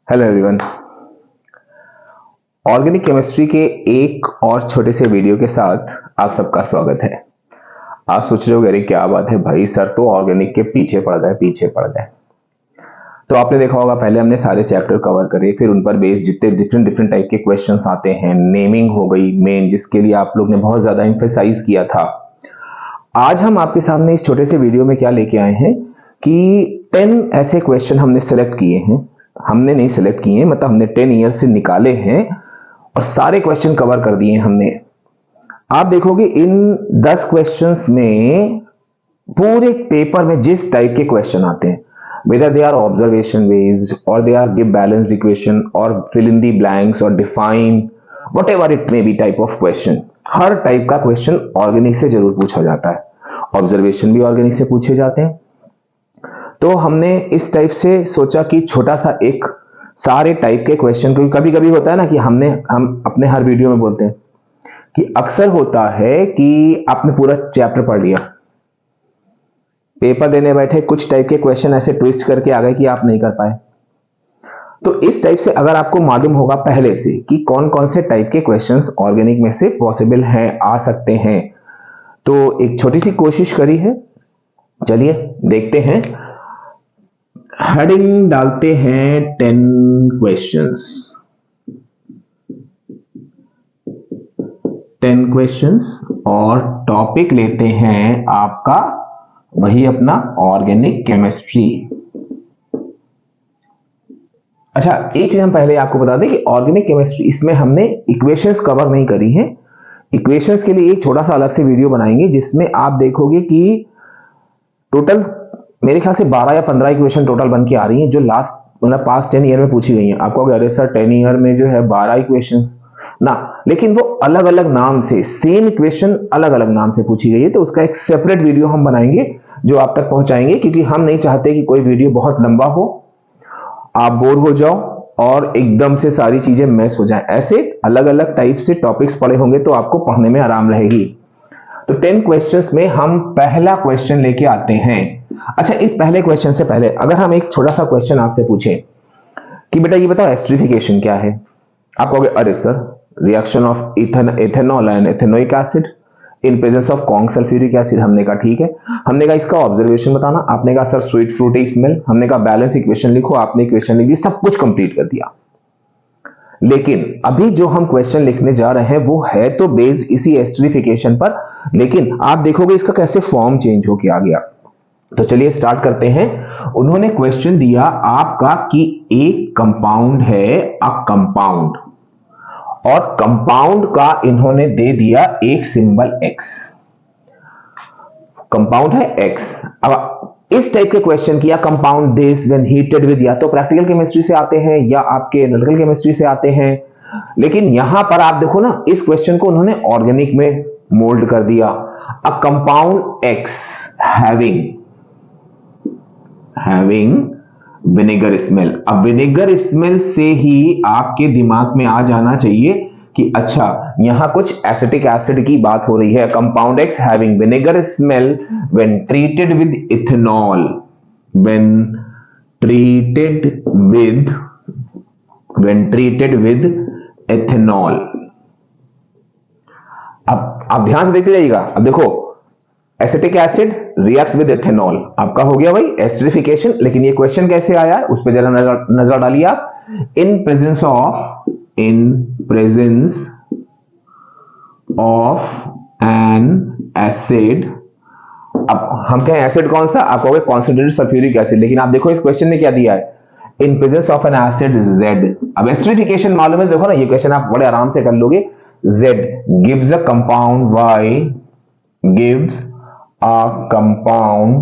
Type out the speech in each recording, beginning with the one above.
Hello everyone. Organic chemistry के एक और छोटे से वीडियो के साथ आप सबका स्वागत है। आप सोच रहे हो अरे क्या बात है भाई, सर तो ऑर्गेनिक के पीछे पड़ गए। तो आपने देखा होगा पहले हमने सारे चैप्टर कवर करे, फिर उन पर बेस्ड जितने डिफरेंट टाइप के क्वेश्चंस आते हैं, नेमिंग हो गई मेन, जिसके लिए आप लोग ने बहुत ज्यादा एम्फेसाइज किया था। आज हम आपके सामने इस छोटे से वीडियो में क्या लेके आए हैं कि 10 ऐसे क्वेश्चन हमने सेलेक्ट किए हैं। हमने नहीं सेलेक्ट किए, मतलब हमने 10 ईयर से निकाले हैं और सारे क्वेश्चन कवर कर दिए हमने। आप देखोगे इन 10 क्वेश्चंस में पूरे पेपर में जिस टाइप के क्वेश्चन आते हैं, whether they are observation based or they are give balanced equation or fill in the blanks or define whatever it may be type of question, her type का question organic से जरूर पूछा जाता है। Observation भी organic से पूछे जाते हैं। तो हमने इस टाइप से सोचा कि छोटा सा एक सारे टाइप के क्वेश्चन, क्योंकि कभी कभी होता है ना कि हम अपने हर वीडियो में बोलते हैं कि अक्सर होता है कि आपने पूरा चैप्टर पढ़ लिया, पेपर देने बैठे कुछ टाइप के क्वेश्चन ऐसे ट्विस्ट करके आ गए कि आप नहीं कर पाए। तो इस टाइप से अगर आपको मालूम होगा पहले से कि कौन कौन से टाइप के क्वेश्चंस ऑर्गेनिक में से पॉसिबल हैं, आ सकते हैं, तो एक छोटी सी कोशिश करी है। चलिए देखते हैं। हेडिंग डालते हैं 10 क्वेश्चंस। 10 क्वेश्चंस और टॉपिक लेते हैं आपका वही अपना ऑर्गेनिक केमिस्ट्री। अच्छा, एक चीज हम पहले आपको बता दें कि ऑर्गेनिक केमिस्ट्री, इसमें हमने इक्वेशंस कवर नहीं करी हैं। इक्वेशंस के लिए एक छोटा सा अलग से वीडियो बनाएंगे जिसमें आप देखोगे कि टोटल मेरे ख्याल से 12 या 15 इक्वेशन टोटल बन के आ रही हैं, जो लास्ट मतलब पास्ट 10 ईयर में पूछी गई हैं। आपको अरे सर 10 ईयर में जो है 12 इक्वेशंस ना, लेकिन वो अलग अलग नाम से, सेम इक्वेशन अलग अलग नाम से पूछी गई है। तो उसका एक सेपरेट वीडियो हम बनाएंगे जो आप तक पहुंचाएंगे, क्योंकि हम नहीं चाहते कि कोई वीडियो बहुत लंबा हो, आप बोर हो जाओ और एकदम से सारी चीजें मैस हो जाएं। ऐसे अलग अलग टाइप से टॉपिक्स पढ़े होंगे तो आपको पढ़ने में आराम रहेगी। तो 10 क्वेश्चंस में हम पहला क्वेश्चन लेके आते हैं। अच्छा, इस पहले क्वेश्चन से पहले अगर हम एक छोटा सा क्वेश्चन आपसे पूछे कि बेटा ये बताओ एस्टरिफिकेशन क्या है, आप कहोगे अरे sir reaction of ethanol and ethanoic acid in presence of conc sulphuric acid. हमने कहा ठीक है। हमने कहा इसका ऑब्जर्वेशन बताना, आपने कहा सर स्वीट फ्रूटी स्मेल। हमने कहा बैलेंस इक्वेशन लिखो, आपने इक्वेशन लिख दी, सब कुछ कंप्लीट कर दिया। लेकिन अभी जो हम क्वेश्चन लिखने जा रहे हैं वो है तो बेस्ड इसी एस्टरिफिकेशन पर, लेकिन आप देखोगे इसका कैसे फॉर्म चेंज होके आ गया। तो चलिए स्टार्ट करते हैं। उन्होंने क्वेश्चन दिया आपका कि एक कंपाउंड है, अ कंपाउंड, और कंपाउंड का इन्होंने दे दिया एक सिंबल X। कंपाउंड है X। अब इस टाइप के क्वेश्चन किया compound this when heated with, या तो प्रैक्टिकल केमिस्ट्री से आते हैं या आपके एनालिटिकल केमिस्ट्री से आते हैं। लेकिन यहां पर आप देखो ना, इस क्वेश्चन को उन्होंने ऑर्गेनिक में मोल्ड कर दिया। A compound X having vinegar smell. अब विनेगर स्मेल से ही आपके दिमाग में आ जाना चाहिए कि अच्छा यहां कुछ एसिटिक एसिड की बात हो रही है। Compound X having vinegar smell when treated with ethanol, when treated with ethanol. अब आप ध्यान से देखते जाइएगा। अब देखो acetic acid reacts with ethanol, आपका हो गया भाई एस्टरिफिकेशन। लेकिन ये क्वेश्चन कैसे आया उस पर जरा नजर डालिए आप। इन प्रेजेंस ऑफ एन एसिड। अब हम कहें एसिड कौन सा, आप कहोगे कॉन्सेंट्रेटेड सल्फ्यूरिक एसिड, लेकिन आप देखो इस क्वेश्चन ने क्या दिया है, इन presence of N acid Z। अब एस्टरिफिकेशन मालूम है, देखो ना ये क्वेश्चन आप बड़े आराम से कर लोगे। Z gives a compound Y, gives a compound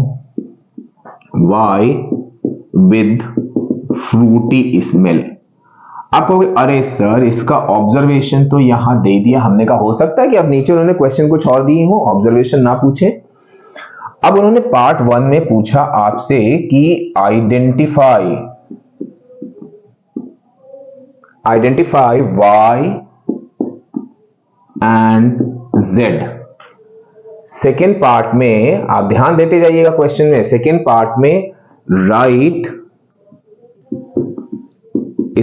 Y with fruity smell। आप कहोगे अरे सर इसका ऑब्जर्वेशन तो यहां दे दिया। हमने कहा हो सकता है कि अब नीचे उन्होंने क्वेश्चन कुछ और दिए हो, ऑब्जर्वेशन ना पूछे। अब उन्होंने पार्ट 1 में पूछा आपसे कि identify Y and Z। Second part में आप ध्यान देते जाइएगा क्वेश्चन में, सेकेंड पार्ट में right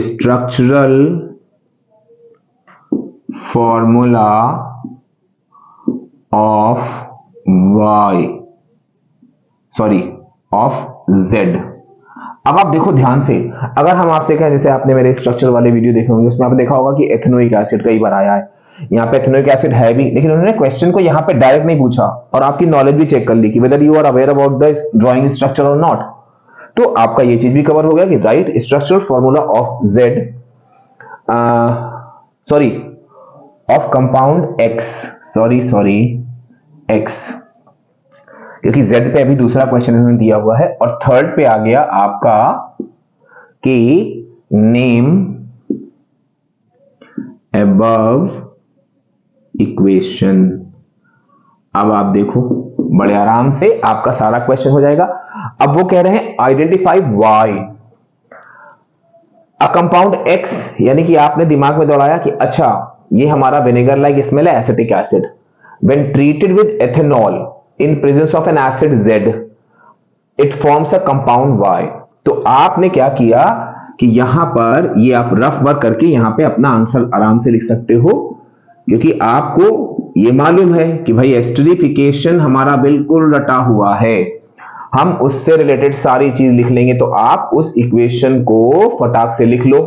structural formula of y, sorry of z। अब आप देखो ध्यान से, अगर हम आपसे कहें, जैसे आपने मेरे स्ट्रक्चर वाले वीडियो देखे होंगे, उसमें आपने देखा होगा कि एथेनोइक एसिड कई बार आया है, यहाँ पे एथेनोइक एसिड है भी, लेकिन उन्होंने क्वेश्चन को यहाँ पे डायरेक्ट नहीं पूछा और आपकी नॉलेज भी चेक कर ली कि whether you are aware about the drawing structure और नॉट। तो आपका ये चीज भी कवर हो गया कि right structural formula of z, sorry of compound x, sorry x, क्योंकि z पे अभी दूसरा क्वेश्चन इन्होंने दिया हुआ है। और थर्ड पे आ गया आपका कि नेम अबव इक्वेशन। अब आप देखो बड़े आराम से आपका सारा क्वेश्चन हो जाएगा। अब वो कह रहे हैं identify y a compound x, यानी कि आपने दिमाग में दौड़ाया कि अच्छा ये हमारा विनेगर लाइक स्मेल है acetic acid, when treated with ethanol in presence of N acid z it forms a compound y। तो आपने क्या किया कि यहां पर ये आप रफ वर्क करके यहां पे अपना आंसर आराम से लिख सकते हो, क्योंकि आपको ये मालूम है कि भाई एस्टरिफिकेशन हमारा बिल्कुल रटा हुआ है, हम उससे रिलेटेड सारी चीज लिख लेंगे। तो आप उस इक्वेशन को फटाक से लिख लो।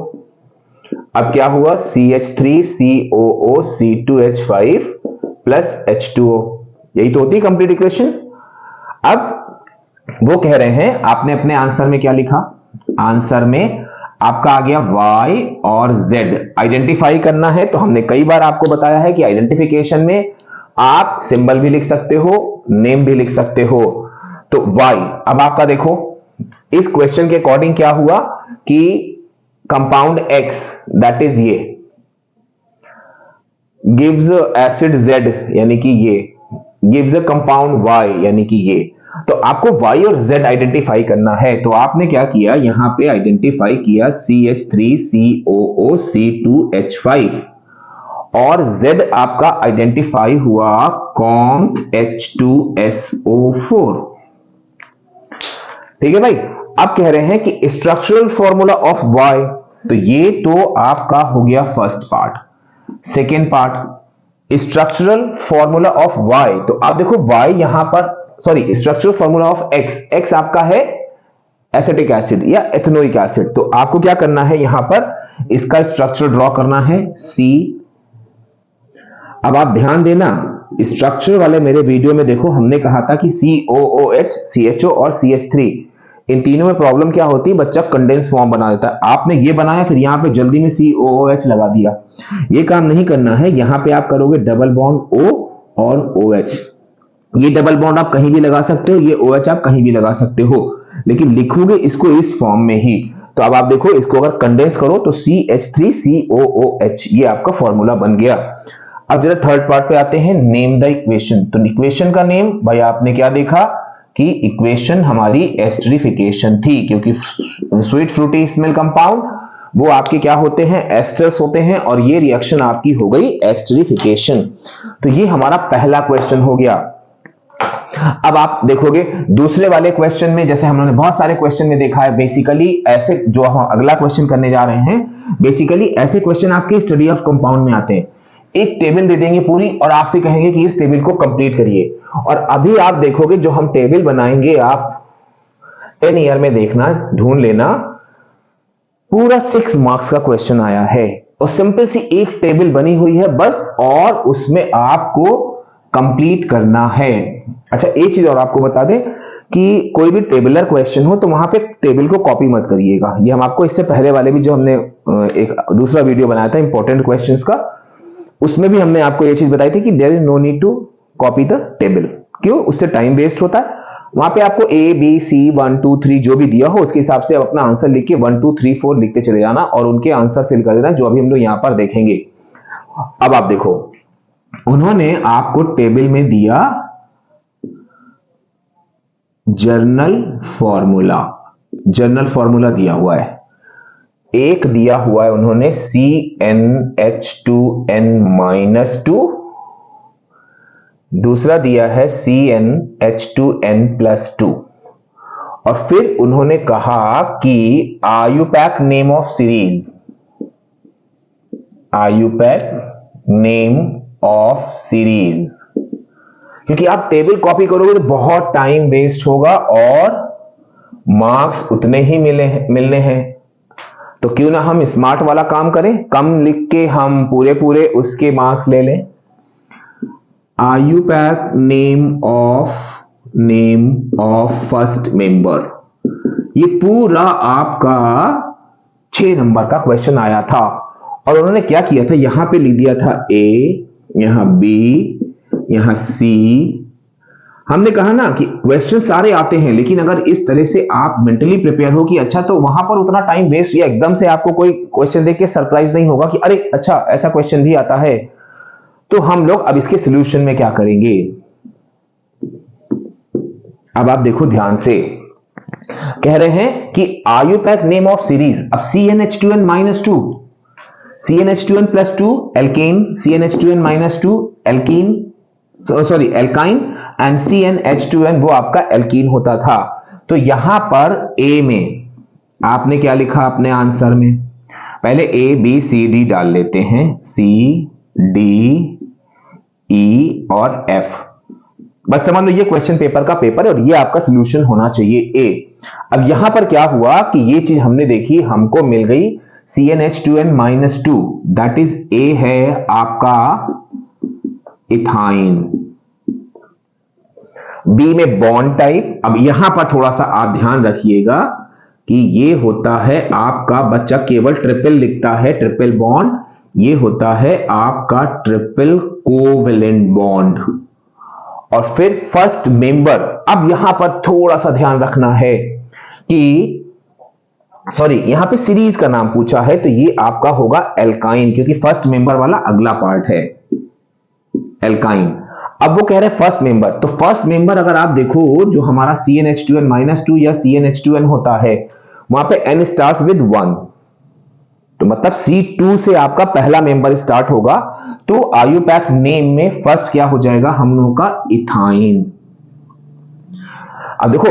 अब क्या हुआ, CH3COO C2H5 प्लस H2O, यही तो होती है कंप्लीट इक्वेशन। अब वो कह रहे हैं आपने अपने आंसर में क्या लिखा, आंसर में आपका आ गया y और z आइडेंटिफाई करना है। तो हमने कई बार आपको बताया है कि आइडेंटिफिकेशन में आप सिंबल भी लिख सकते हो, नेम भी लिख सकते हो। तो y, अब आपका देखो इस क्वेश्चन के अकॉर्डिंग क्या हुआ कि कंपाउंड x दैट इज ये गिव्स एसिड z, यानी कि ये गिव्स अ कंपाउंड y, यानी कि ये। तो आपको y और z आइडेंटिफाई करना है। तो आपने क्या किया, यहां पे आइडेंटिफाई किया CH3COO C2H5 और z आपका आइडेंटिफाई हुआ conc H2SO4। ठीक है भाई। अब कह रहे हैं कि स्ट्रक्चरल फॉर्मूला ऑफ y, तो ये तो आपका हो गया first part. Second part structural formula of y, तो आप देखो y यहां पर, sorry structural formula of x, x आपका है एसिटिक एसिड या एथेनोइक एसिड। तो आपको क्या करना है, यहां पर इसका स्ट्रक्चर ड्रॉ करना है C। अब आप ध्यान देना, स्ट्रक्चर वाले मेरे वीडियो में देखो हमने कहा था कि COOH, CHO और CH3, इन तीनों में प्रॉब्लम क्या होती है, बच्चा कंडेंस फॉर्म बना देता है। आपने ये बनाया फिर यहां पे जल्दी में COOH लगा दिया, ये काम नहीं करना है। यहां पे आप करोगे डबल बॉन्ड O और OH, ये डबल बॉन्ड आप कहीं भी लगा सकते हो, ये OH आप कहीं भी लगा सकते हो, लेकिन लिखोगे इसको इस फॉर्म में ही। तो अब आप देखो इसको अगर कंडेंस करो तो CH3COOH, ये आपका फॉर्मूला बन गया। अब जरा थर्ड पार्ट पे आते हैं, नेम द इक्वेशन। तो इक्वेशन का नेम भाई आपने क्या देखा कि इक्वेशन हमारी एस्टरिफिकेशन थी, क्योंकि स्वीट फ्रूटी स्मेल कंपाउंड वो आपके क्या होते हैं, एस्टर्स होते हैं, और ये रिएक्शन आपकी हो गई एस्टरिफिकेशन। तो ये हमारा पहला क्वेश्चन हो गया। अब आप देखोगे दूसरे वाले क्वेश्चन में, जैसे हमने बहुत सारे क्वेश्चन में देखा है, बेसिकली ऐसे जो हम अगला क्वेश्चन करने जा रहे हैं, बेसिकली ऐसे क्वेश्चन आपके स्टडी ऑफ कंपाउंड में आते हैं। एक टेबल दे देंगे पूरी और आपसे कहेंगे कि इस टेबल को कंप्लीट करिए, और अभी आप देखोगे जो हम टेबल बनाएंगे, आप 10 ईयर में देखना, ढूंढ लेना, पूरा 6 मार्क्स का क्वेश्चन आया है और सिंपल सी एक टेबल बनी हुई है बस, और उसमें आपको कंप्लीट करना है। अच्छा एक चीज और आपको बता दें कि कोई भी टेबलर क्वेश्चन हो तो वहां पे टेबल को कॉपी मत करिएगा। ये हम आपको इससे पहले वाले भी जो हमने एक दूसरा वीडियो बनाया था इंपॉर्टेंट क्वेश्चंस का, उसमें भी हमने आपको ये चीज बताई थी कि there is no need to copy the table. क्यों? उससे टाइम वेस्ट होता है। वहां पे आपको A B C 1 2 3 जो भी दिया हो उसके हिसाब से आप अपना आंसर लिख के 1 2 3 4 लिखते चले जाना और उनके आंसर फिल कर देना, जो अभी हम लोग यहां पर देखेंगे। अब आप देखो उन्होंने आपको टेबल में दिया जर्नल फॉर्मूला दिया हुआ है, एक दिया हुआ है उन्होंने CnH2n-2, दूसरा दिया है CnH2n+2, और फिर उन्होंने कहा कि IUPAC name of series, IUPAC name of series, क्योंकि आप टेबल कॉपी करोगे तो बहुत टाइम वेस्ट होगा और मार्क्स उतने ही मिलने हैं। तो क्यों ना हम स्मार्ट वाला काम करें, कम लिख के हम पूरे पूरे उसके मार्क्स ले लें। IUPAC name of first member, ये पूरा आपका 6 नंबर का क्वेश्चन आया था और उन्होंने क्या किया था, यहां पे लिख दिया था ए, यहां बी, यहां सी। हमने कहा ना कि क्वेश्चन सारे आते हैं, लेकिन अगर इस तरह से आप मेंटली प्रिपेयर हो कि अच्छा, तो वहां पर उतना टाइम वेस्ट या एकदम से आपको कोई क्वेश्चन देख के सरप्राइज नहीं होगा कि अरे अच्छा ऐसा क्वेश्चन भी आता है। तो हम लोग अब इसके सॉल्यूशन में क्या करेंगे, अब आप देखो ध्यान से। कह रहे हैं कि आयुपैक नेम ऑफ सीरीज, अब CnH2n-2, CnH2n+2 alkane, CnH2n-2 alkene, sorry alkyne, and CnH2n वो आपका एल्कीन होता था। तो यहां पर ए में आपने क्या लिखा अपने आंसर में, पहले ए बी सी डी डाल लेते हैं, सी डी ई और एफ। बस समझ लो ये क्वेश्चन पेपर का पेपर है और ये आपका सॉल्यूशन होना चाहिए ए। अब यहां पर क्या हुआ कि ये चीज हमने देखी, हमको मिल गई CnH2n-2, दैट इज ए है आपका इथाइन। बी में बॉन्ड टाइप, अब यहां पर थोड़ा सा आप ध्यान रखिएगा कि ये होता है आपका, बच्चा केवल ट्रिपल लिखता है, ट्रिपल बॉन्ड, ये होता है आपका ट्रिपल कोवेलेंट बॉन्ड। और फिर फर्स्ट मेंबर, अब यहां पर थोड़ा सा ध्यान रखना है कि सॉरी यहां पे सीरीज का नाम पूछा है, तो ये आपका होगा एल्काइन, क्योंकि फर्स्ट मेंबर वाला अगला पार्ट है एल्काइन। अब वो कह रहे हैं फर्स्ट मेंबर, तो फर्स्ट मेंबर अगर आप देखो जो हमारा CnH2n-2 या CnH2n होता है, वहां पे n स्टार्ट्स विद 1, तो मतलब C2 से आपका पहला मेंबर स्टार्ट होगा। तो आयुपैक नेम में फर्स्ट क्या हो जाएगा हम लोगों का, इथाइन। अब देखो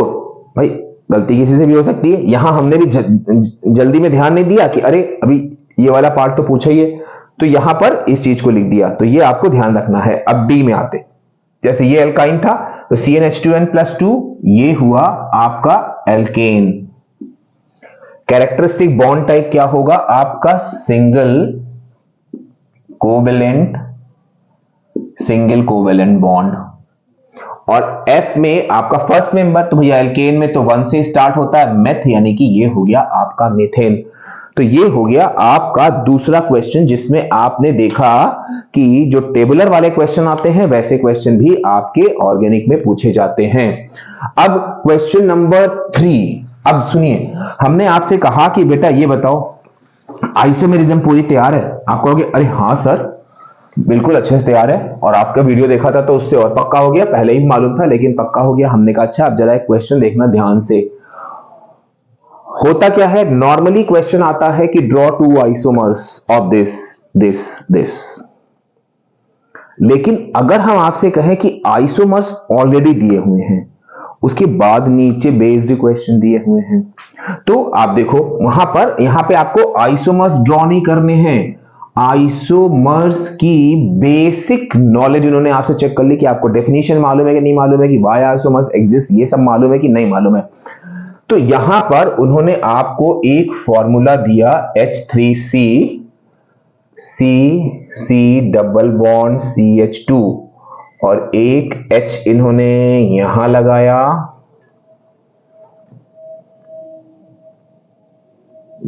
भाई, गलती किसी से भी हो सकती है, यहां हमने भी जल्दी में ध्यान नहीं दिया कि अरे अभी ये वाला पार्ट तो पूछा ही है, तो यहां पर इस चीज को लिख दिया, तो ये आपको ध्यान रखना है। अब बी में आते, जैसे ये एल्काइन था तो CnH2n+2 ये हुआ आपका एल्केन। कैरेक्टरिस्टिक बॉन्ड टाइप क्या होगा आपका, सिंगल कोवेलेंट बॉन्ड। और F में आपका फर्स्ट मेंबर, तो भैया एल्केन में तो 1 से स्टार्ट होता है, मेथ, यानी कि ये हो गया आपका मीथेन। तो ये हो गया आपका दूसरा क्वेश्चन, जिसमें आपने देखा कि जो टेबुलर वाले क्वेश्चन आते हैं वैसे क्वेश्चन भी आपके ऑर्गेनिक में पूछे जाते हैं। अब क्वेश्चन नंबर 3, अब सुनिए, हमने आपसे कहा कि बेटा ये बताओ आइसोमेरिज्म पूरी तैयार है। आप कहोगे अरे हाँ सर बिल्कुल अच्छे से तैयार है, और आपका वीडियो देखा था तो उससे और पक्का हो गया, पहले ही मालूम था लेकिन पक्का हो गया। हमने कहा अच्छा अब जरा एक क्वेश्चन देखना ध्यान से। होता क्या है, नॉर्मली क्वेश्चन आता है कि ड्रॉ 2 आइसोमर्स ऑफ दिस, लेकिन अगर हम आपसे कहें कि आइसोमर्स ऑलरेडी दिए हुए हैं, उसके बाद नीचे बेस्ड क्वेश्चन दिए हुए हैं, तो आप देखो वहां पर, यहां पे आपको आइसोमर्स ड्रॉ नहीं करने हैं। आइसोमर्स की बेसिक नॉलेज उन्होंने आपसे चेक कर ली कि आपको डेफिनेशन मालूम है कि नहीं मालूम है, कि व्हाई आइसोमर्स एग्जिस्ट ये सब मालूम है कि नहीं मालूम है। तो यहां पर उन्होंने आपको एक फॉर्मूला दिया H3C, C double bond CH2, और एक H इन्होंने यहां लगाया,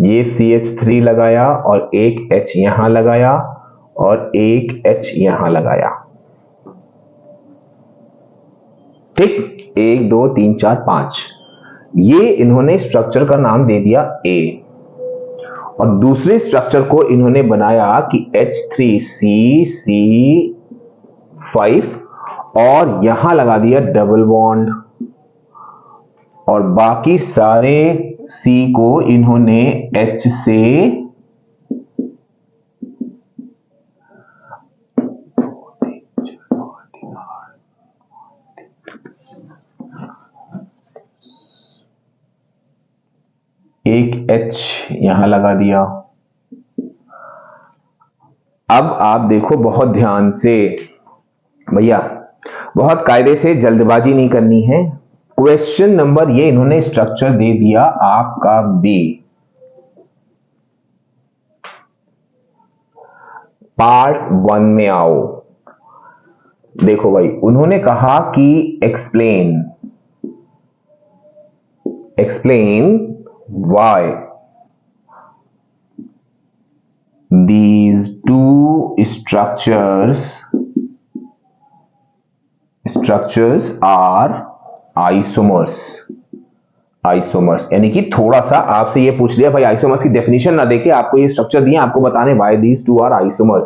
ये CH3 लगाया, और एक H यहां लगाया, और एक H यहां लगाया। ठीक, 1 2 3 4 5, ये इन्होंने स्ट्रक्चर का नाम दे दिया A, और दूसरे स्ट्रक्चर को इन्होंने बनाया कि H3C5, और यहां लगा दिया डबल बॉन्ड, और बाकी सारे C को इन्होंने H से एक H यहां लगा दिया, अब आप देखो बहुत ध्यान से भैया, बहुत कायदे से, जल्दबाजी नहीं करनी है। क्वेश्चन नंबर, ये इन्होंने स्ट्रक्चर दे दिया आपका बी। पार्ट 1 में आओ। देखो भाई, उन्होंने कहा कि explain why these two structures are isomers। यानी कि थोड़ा सा आपसे ये पूछ लिया भाई, आइसोमर्स की डेफिनेशन ना देके आपको ये स्ट्रक्चर दिए, आपको बताने why these two are isomers।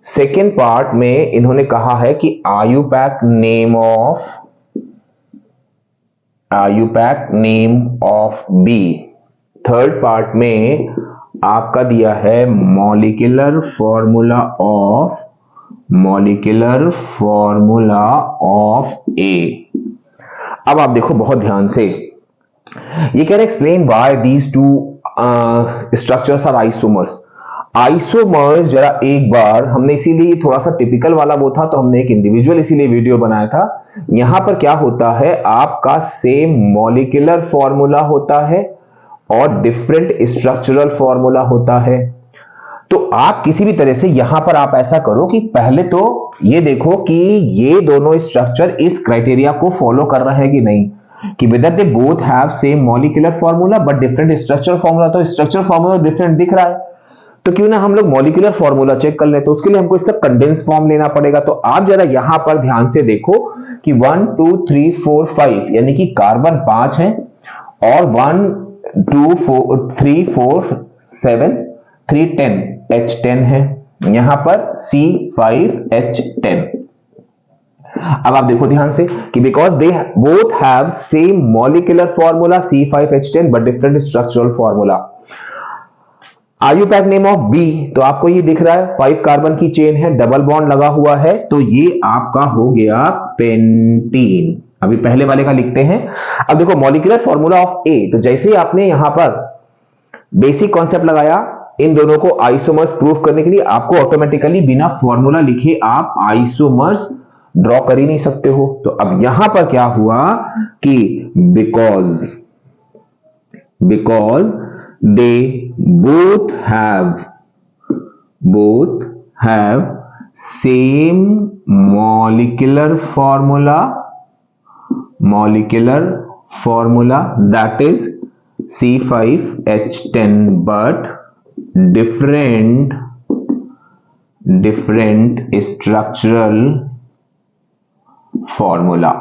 Second part में इन्होंने कहा है कि IUPAC नेम ऑफ बी। थर्ड पार्ट में आपका दिया है मॉलिक्यूलर फॉर्मूला ऑफ ए। अब आप देखो बहुत ध्यान से, ये कह रहे explain why these two structures are isomers. Isomers जरा एक बार हमने, इसीलिए थोड़ा सा टिपिकल वाला वो था, तो हमने एक इंडिविजुअल इसीलिए वीडियो बनाया था। यहां पर क्या होता है, आपका सेम मॉलिक्यूलर फॉर्मूला होता है और डिफरेंट स्ट्रक्चरल फॉर्मूला होता है। तो आप किसी भी तरह से यहां पर आप ऐसा करो कि पहले तो ये देखो कि ये दोनों स्ट्रक्चर इस क्राइटेरिया को फॉलो कर रहे हैं कि नहीं, कि whether they both have same molecular formula but different structural formula. तो स्ट्रक्चर फॉर्मूला डिफरेंट दिख रहा है, तो क्यों ना हम लोग मॉलिक्यूलर फॉर्मूला चेक कर ले। तो उसके लिए हमको इसका कंडेंस फॉर्म लेना पड़ेगा। तो आप जरा यहां पर ध्यान से देखो कि 1 2 3 4 5 यानी कि कार्बन 5 है और 1 2 4 3 4 7 3 10 H10 है, यहां पर C5H10। अब आप देखो ध्यान से कि because they both have same molecular formula C5H10 but different structural formula. IUPAC name of बी, तो आपको ये दिख रहा है 5 कार्बन की चेन है, डबल बॉन्ड लगा हुआ है, तो ये आपका हो गया पेंटीन। अभी पहले वाले का लिखते हैं। अब देखो मॉलिक्यूलर फॉर्मूला ऑफ ए, तो जैसे ही आपने यहां पर बेसिक कॉन्सेप्ट लगाया इन दोनों को आइसोमर्स प्रूफ करने के लिए, आपको ऑटोमेटिकली बिना फॉर्मूला लिखे आप आइसोमर्स ड्रॉ कर ही नहीं सकते हो। तो अब यहां पर क्या हुआ कि because they both have same molecular formula that is C5H10 but different structural formula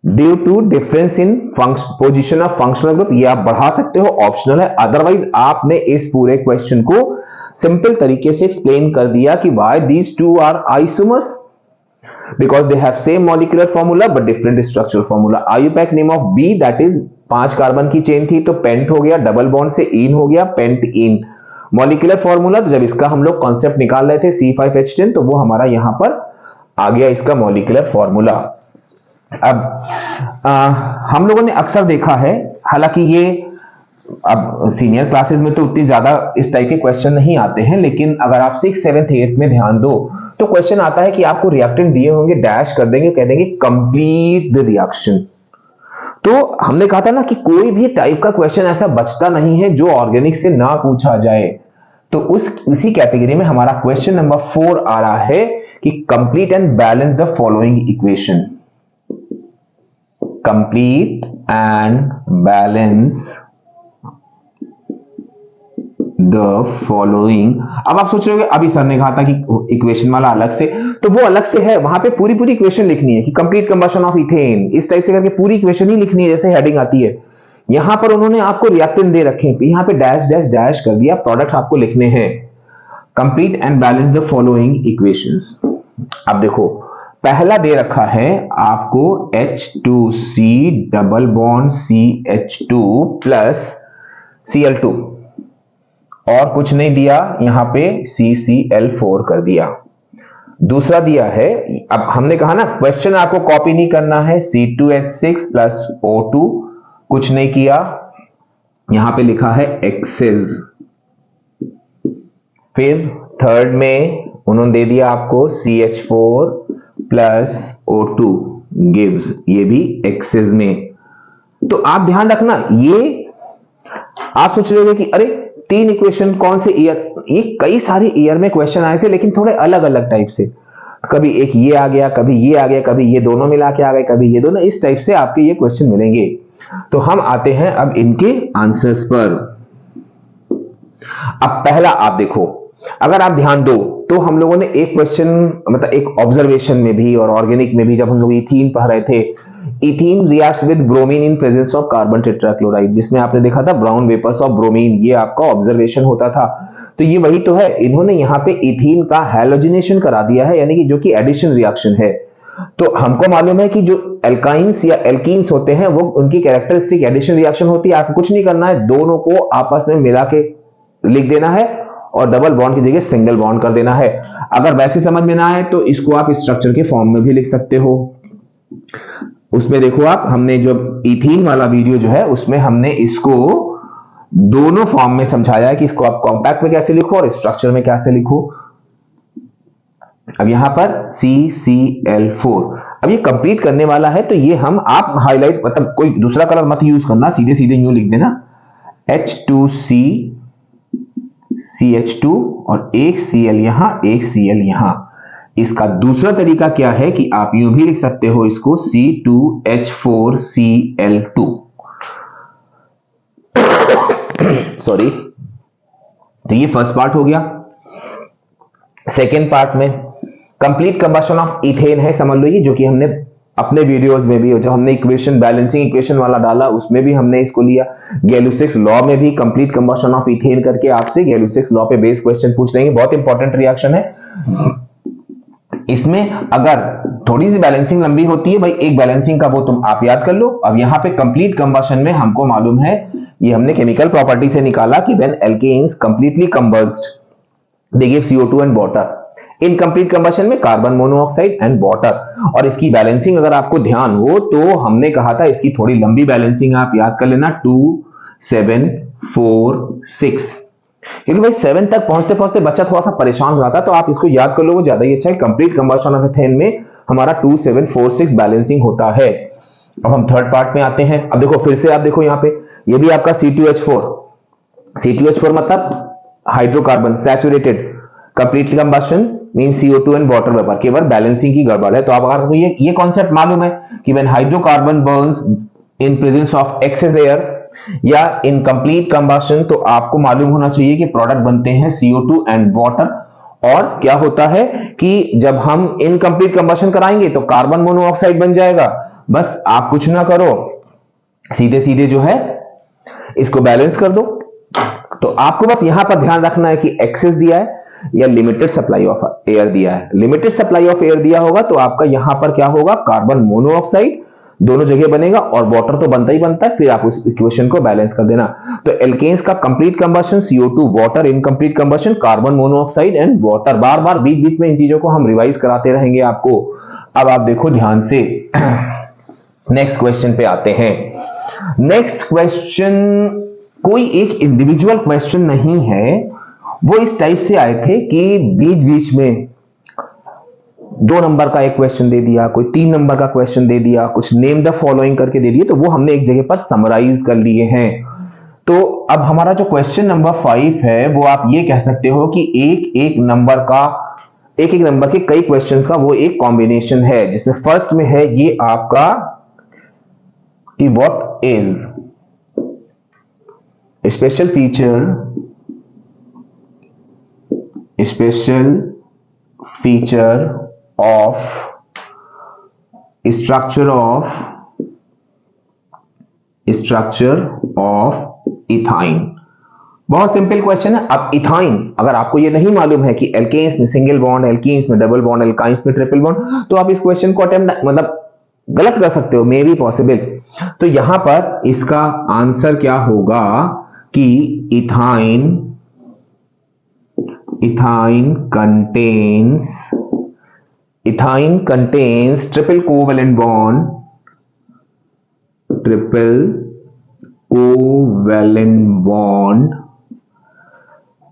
due to difference in position of functional group. ये आप बढ़ा सकते हो, ऑप्शनल है। अदरवाइज आपने इस पूरे क्वेश्चन को सिंपल तरीके से एक्सप्लेन कर दिया कि why these two are isomers, because they have same molecular formula but different structural formula. IUPAC name of B, that is 5 carbon की चेन थी तो पेंट हो गया, डबल बॉन्ड से इन हो गया, पेंट इन। मॉलिक्यूलर फॉर्मूला, तो जब इसका हम लोग कॉन्सेप्ट निकाल रहे थे C5H10, तो वो हमारा यहां पर आ गया इसका मॉलिक्यूलर फॉर्मूला। अब हम लोगों ने अक्सर देखा है, हालांकि ये अब सीनियर क्लासेस में तो उतनी ज्यादा इस टाइप के क्वेश्चन नहीं आते हैं, लेकिन अगर आप 6th 7th 8th में ध्यान दो तो क्वेश्चन आता है कि आपको रिएक्टेंट दिए होंगे, डैश कर देंगे, कह देंगे कंप्लीट द रिएक्शन। तो हमने कहा था ना कि कोई भी टाइप का क्वेश्चन ऐसा बचता नहीं है जो ऑर्गेनिक से ना पूछा जाए। तो उसी कैटेगरी में हमारा क्वेश्चन नंबर 4 आ रहा है कि complete and balance the following equation. complete and balance the following। अब आप सोच रहे हो अभी सर ने कहा था कि इक्वेशन वाला अलग से, तो वो अलग से है, वहां पे पूरी इक्वेशन लिखनी है कि कंप्लीट कंबशन ऑफ इथेन, इस टाइप से करके पूरी इक्वेशन ही लिखनी है जैसे हेडिंग आती है। यहां पर उन्होंने आपको रिएक्टेंट दे रखे हैं, यहां पे डैश डैश डैश कर दिया, प्रोडक्ट आपको लिखने हैं। Complete and balance the following equations. अब देखो पहला दे रखा है आपको H2C double bond CH2 plus Cl2 और कुछ नहीं दिया, यहां पे CCl4 कर दिया। दूसरा दिया है, अब हमने कहा ना क्वेश्चन आपको कॉपी नहीं करना है, C2H6 प्लस O2, कुछ नहीं किया, यहां पे लिखा है एक्सेस फिर थर्ड में उन्होंने दे दिया आपको CH4 प्लस O2 गिव्स, ये भी एक्सेस में। तो आप ध्यान रखना, ये आप सोच रहे होंगे कि अरे 3 इक्वेशन कौन से ईयर, ये कई सारे ईयर में क्वेश्चन आए थे लेकिन थोड़े अलग अलग टाइप से, कभी एक ये आ गया, कभी ये आ गया, कभी ये दोनों मिला के आ गए, कभी ये दोनों, इस टाइप से आपके ये क्वेश्चन मिलेंगे। तो हम आते हैं अब इनके आंसर्स पर। अब पहला आप देखो, अगर आप ध्यान दो तो हम लोगों ने एक क्वेश्चन, मतलब एक ऑब्जर्वेशन में भी और ऑर्गेनिक में भी, जब हम लोग इथीन पढ़ रहे थे, ethene reacts with bromine in presence of carbon tetrachloride, जिसमें आपने देखा था ब्राउन वेपर्स ऑफ ब्रोमीन, ये आपका ऑब्जर्वेशन होता था। तो ये वही तो है, इन्होंने यहाँ पे इथीन का हैलोजिनेशन करा दिया है, यानी कि जो कि एडिशन रिएक्शन है। तो हमको मालूम है कि जो एल्काइंस या एल्कीन्स होते हैं वो उनकी कैरेक्टरिस्टिक एडिशन रिएक्शन होती है। आपको कुछ नहीं करना है, दोनों को आपस में मिला के लिख देना है और डबल बॉन्ड की जगह सिंगल बॉन्ड कर देना है। अगर वैसे समझ में ना आए तो इसको आप स्ट्रक्चर के फॉर्म में भी लिख सकते हो। उसमें देखो आप, हमने जो इथीन वाला वीडियो जो है उसमें हमने इसको दोनों फॉर्म में समझाया है कि इसको आप कॉम्पैक्ट में कैसे लिखो और स्ट्रक्चर में कैसे लिखो। अब यहां पर CCl4, अब ये कंप्लीट करने वाला है, तो ये हम आप हाईलाइट, मतलब कोई दूसरा कलर मत यूज करना, सीधे सीधे यूं लिख देना H2C CH2 और एक Cl यहां, एक Cl यहां। इसका दूसरा तरीका क्या है कि आप यूं भी लिख सकते हो इसको C2H4Cl2 सॉरी। तो ये फर्स्ट पार्ट हो गया। सेकेंड पार्ट में कंप्लीट कंबशन ऑफ इथेन है, समझ लो ये, जो कि हमने अपने वीडियोस में भी, जो हमने इक्वेशन बैलेंसिंग इक्वेशन वाला डाला उसमें भी हमने इसको लिया। गैलुसिक्स लॉ में भी कंप्लीट कंबशन ऑफ इथेन करके आपसे गैलुसिक्स लॉ पे बेस क्वेश्चन पूछ लेंगे, बहुत इंपॉर्टेंट रिएक्शन है। इसमें अगर थोड़ी सी बैलेंसिंग लंबी होती है भाई, एक बैलेंसिंग का वो तुम आप याद कर लो। अब यहाँ पे कंप्लीट कंबशन में हमको मालूम है, ये हमने केमिकल प्रॉपर्टी से निकाला कि when alkanes completely combusted they give CO2 and water. Incomplete combustion में कार्बन मोनोऑक्साइड एंड वाटर। और इसकी बैलेंसिंग अगर आपको ध्यान हो तो हमने कहा था इसकी थोड़ी लंबी बैलेंसिंग आप याद कर लेना, 2 7 4 6, क्योंकि भाई 7 तक पहुंचते पहुंचते बच्चा थोड़ा सा परेशान हो जाता है, तो आप इसको याद कर लोगे ज्यादा ही अच्छा है। कंप्लीट कंबशन ऑफ एथेन में हमारा 2 7 4 6 बैलेंसिंग होता है। अब हम थर्ड पार्ट में आते हैं। अब देखो फिर से आप देखो यहाँ पे, ये भी आपका C2H4 मतलब hydrocarbon saturated, complete combustion mean CO2 and water vapour, केवल बैलेंसिंग की गड़बड़ है। तो आप अगर ये कॉन्सेप्ट मालूम है कि when hydrocarbon burns in presence of excess air या इन कंप्लीट कंबशन, तो आपको मालूम होना चाहिए कि प्रोडक्ट बनते हैं CO2 एंड वाटर। और क्या होता है कि जब हम इनकम्प्लीट कंबशन कराएंगे तो कार्बन मोनोऑक्साइड बन जाएगा। बस आप कुछ ना करो, सीधे सीधे जो है इसको बैलेंस कर दो। तो आपको बस यहां पर ध्यान रखना है कि एक्सेस दिया है या लिमिटेड सप्लाई ऑफ एयर दिया है। लिमिटेड सप्लाई ऑफ एयर दिया होगा तो आपका यहां पर क्या होगा, कार्बन मोनोऑक्साइड दोनों जगह बनेगा और वाटर तो बनता ही बनता है, फिर आप उस इक्वेशन को बैलेंस कर देना। तो एल्केन्स का complete combustion CO2 water, incomplete combustion carbon monoxide and water. बार बार बीच बीच में इन चीजों को हम रिवाइज कराते रहेंगे आपको। अब आप देखो ध्यान से, नेक्स्ट क्वेश्चन पे आते हैं। नेक्स्ट क्वेश्चन कोई एक इंडिविजुअल क्वेश्चन नहीं है, वो इस टाइप से आए थे कि बीच बीच में 2 नंबर का एक क्वेश्चन दे दिया, कोई 3 नंबर का क्वेश्चन दे दिया, कुछ नेम द फॉलोइंग करके दे दिए, तो वो हमने एक जगह पर समराइज कर लिए हैं। तो अब हमारा जो क्वेश्चन नंबर 5 है वो आप ये कह सकते हो कि एक एक नंबर के कई क्वेश्चंस का वो एक कॉम्बिनेशन है, जिसमें फर्स्ट में है ये आपका कि what is special feature of structure of ethyne. बहुत सिंपल क्वेश्चन है। अब इथाइन अगर आपको ये नहीं मालूम है कि एल्केन्स में सिंगल बॉन्ड, एल्कीन्स में डबल बॉन्ड, एल्काइंस में ट्रिपल बॉन्ड, तो आप इस क्वेश्चन को अटेम्प्ट मतलब गलत कर सकते हो, मे बी पॉसिबल। तो यहां पर इसका आंसर क्या होगा कि ethyne contains triple covalent bond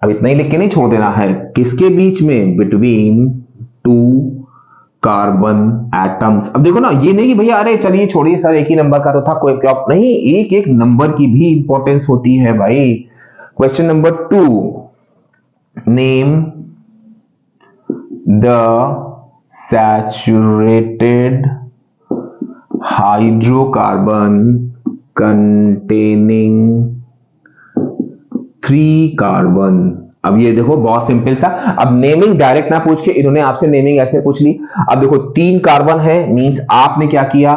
अब इतना ही लिख के नहीं छोड़ देना है, किसके बीच में, बिटवीन टू कार्बन एटम्स। अब देखो ना, ये नहीं कि भैया अरे चलिए छोड़िए सर एक ही नंबर का तो था, कोई क्या नहीं, एक एक नंबर की भी इंपॉर्टेंस होती है भाई। Question number 2, name the saturated hydrocarbon containing 3 carbon. अब ये देखो बहुत सिंपल सा, अब नेमिंग डायरेक्ट ना पूछ के इन्होंने आपसे नेमिंग ऐसे पूछ ली। अब देखो 3 कार्बन है, मींस आपने क्या किया,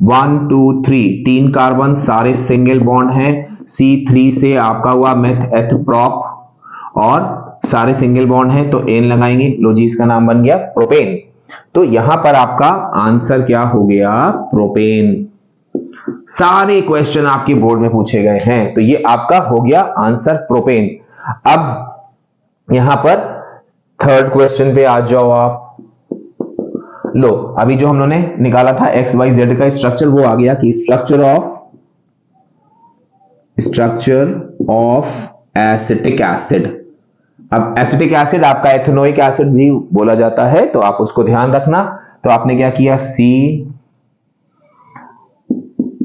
1 2 3 3 कार्बन सारे सिंगल बॉन्ड हैं, C3 से आपका हुआ मेथ एथ प्रॉप और सारे सिंगल बॉन्ड हैं तो एन लगाएंगे, लो जी इसका नाम बन गया प्रोपेन। तो यहां पर आपका आंसर क्या हो गया, प्रोपेन। सारे क्वेश्चन आपके बोर्ड में पूछे गए हैं तो ये आपका हो गया आंसर प्रोपेन। अब यहां पर थर्ड क्वेश्चन पे आ जाओ आप। लो अभी जो हम लोगों ने निकाला था एक्स वाई जेड का स्ट्रक्चर वो आ गया कि स्ट्रक्चर ऑफ एसिटिक एसिड। अब एसिटिक एसिड आपका एथेनोइक एसिड भी बोला जाता है तो आप उसको ध्यान रखना। तो आपने क्या किया, सी।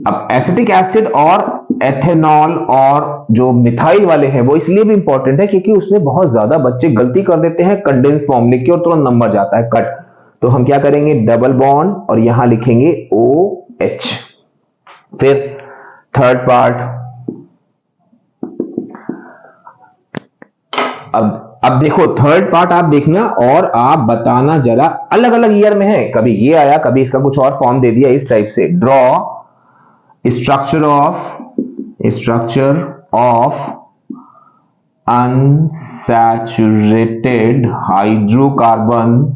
अब एसिटिक एसिड और एथेनॉल और जो मिथाइल वाले हैं वो इसलिए भी इंपॉर्टेंट है क्योंकि उसमें बहुत ज्यादा बच्चे गलती कर देते हैं, कंडेंस फॉर्म लिख के और तुरंत नंबर जाता है कट। तो हम क्या करेंगे, डबल बॉन्ड और यहां लिखेंगे OH। फिर थर्ड पार्ट, अब देखो थर्ड पार्ट आप देखना और आप बताना जरा, अलग अलग ईयर में है, कभी ये आया कभी इसका कुछ और फॉर्म दे दिया इस टाइप से। Draw structure of unsaturated hydrocarbon